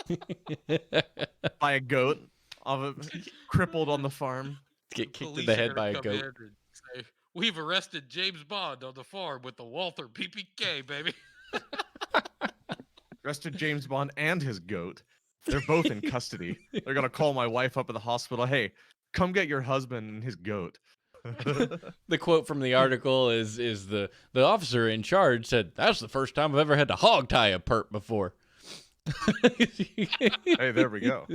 Speaker 1: it.
Speaker 2: By a goat, crippled on the farm.
Speaker 1: Get kicked in
Speaker 3: Police
Speaker 1: the
Speaker 3: are
Speaker 1: head
Speaker 3: gonna
Speaker 1: by a
Speaker 3: come
Speaker 1: goat.
Speaker 3: in and say, we've arrested James Bond on the farm with the Walther PPK, baby.
Speaker 2: Arrested James Bond and his goat. They're both in custody. They're gonna call my wife up at the hospital. Hey, come get your husband and his goat.
Speaker 1: The quote from the article is the officer in charge said, "That's the first time I've ever had to hog tie a perp before."
Speaker 2: Hey, there we go.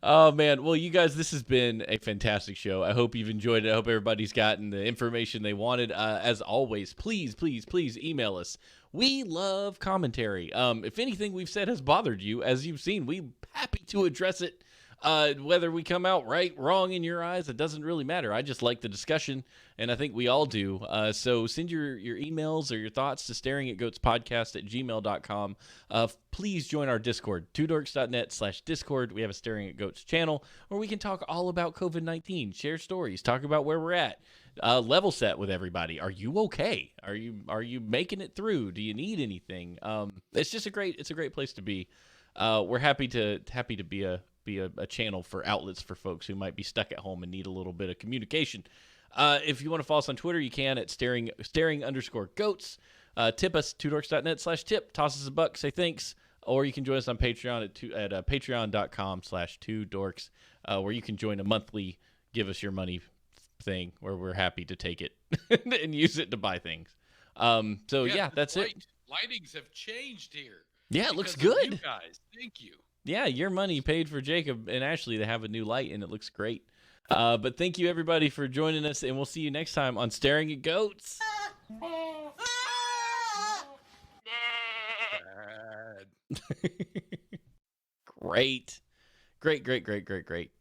Speaker 1: Oh man, well you guys, this has been a fantastic show. I hope you've enjoyed it. I hope everybody's gotten the information they wanted. As always, please email us. We love commentary. If anything we've said has bothered you, as you've seen, we're happy to address it. Whether we come out right, wrong in your eyes, it doesn't really matter. I just like the discussion, and I think we all do. So send your emails or your thoughts to staringatgoatspodcast@gmail.com. Please join our Discord, twodorks.net/Discord. We have a Staring at Goats channel where we can talk all about COVID-19, share stories, talk about where we're at, level set with everybody. Are you okay? Are you making it through? Do you need anything? It's just a great place to be. We're happy to be a channel for outlets for folks who might be stuck at home and need a little bit of communication. If you want to follow us on Twitter, you can at staring_goats. Tip us, twodorks.net/tip. Toss us a buck, say thanks. Or you can join us on Patreon at patreon.com/twodorks, where you can join a monthly give us your money thing where we're happy to take it and use it to buy things. So yeah, that's it.
Speaker 3: Lightings have changed here.
Speaker 1: Yeah, it looks
Speaker 3: because of
Speaker 1: good.
Speaker 3: You guys, thank you.
Speaker 1: Yeah, your money paid for Jacob and Ashley to have a new light, and it looks great. But thank you, everybody, for joining us, and we'll see you next time on Staring at Goats.
Speaker 3: Bad.
Speaker 1: Great. Great.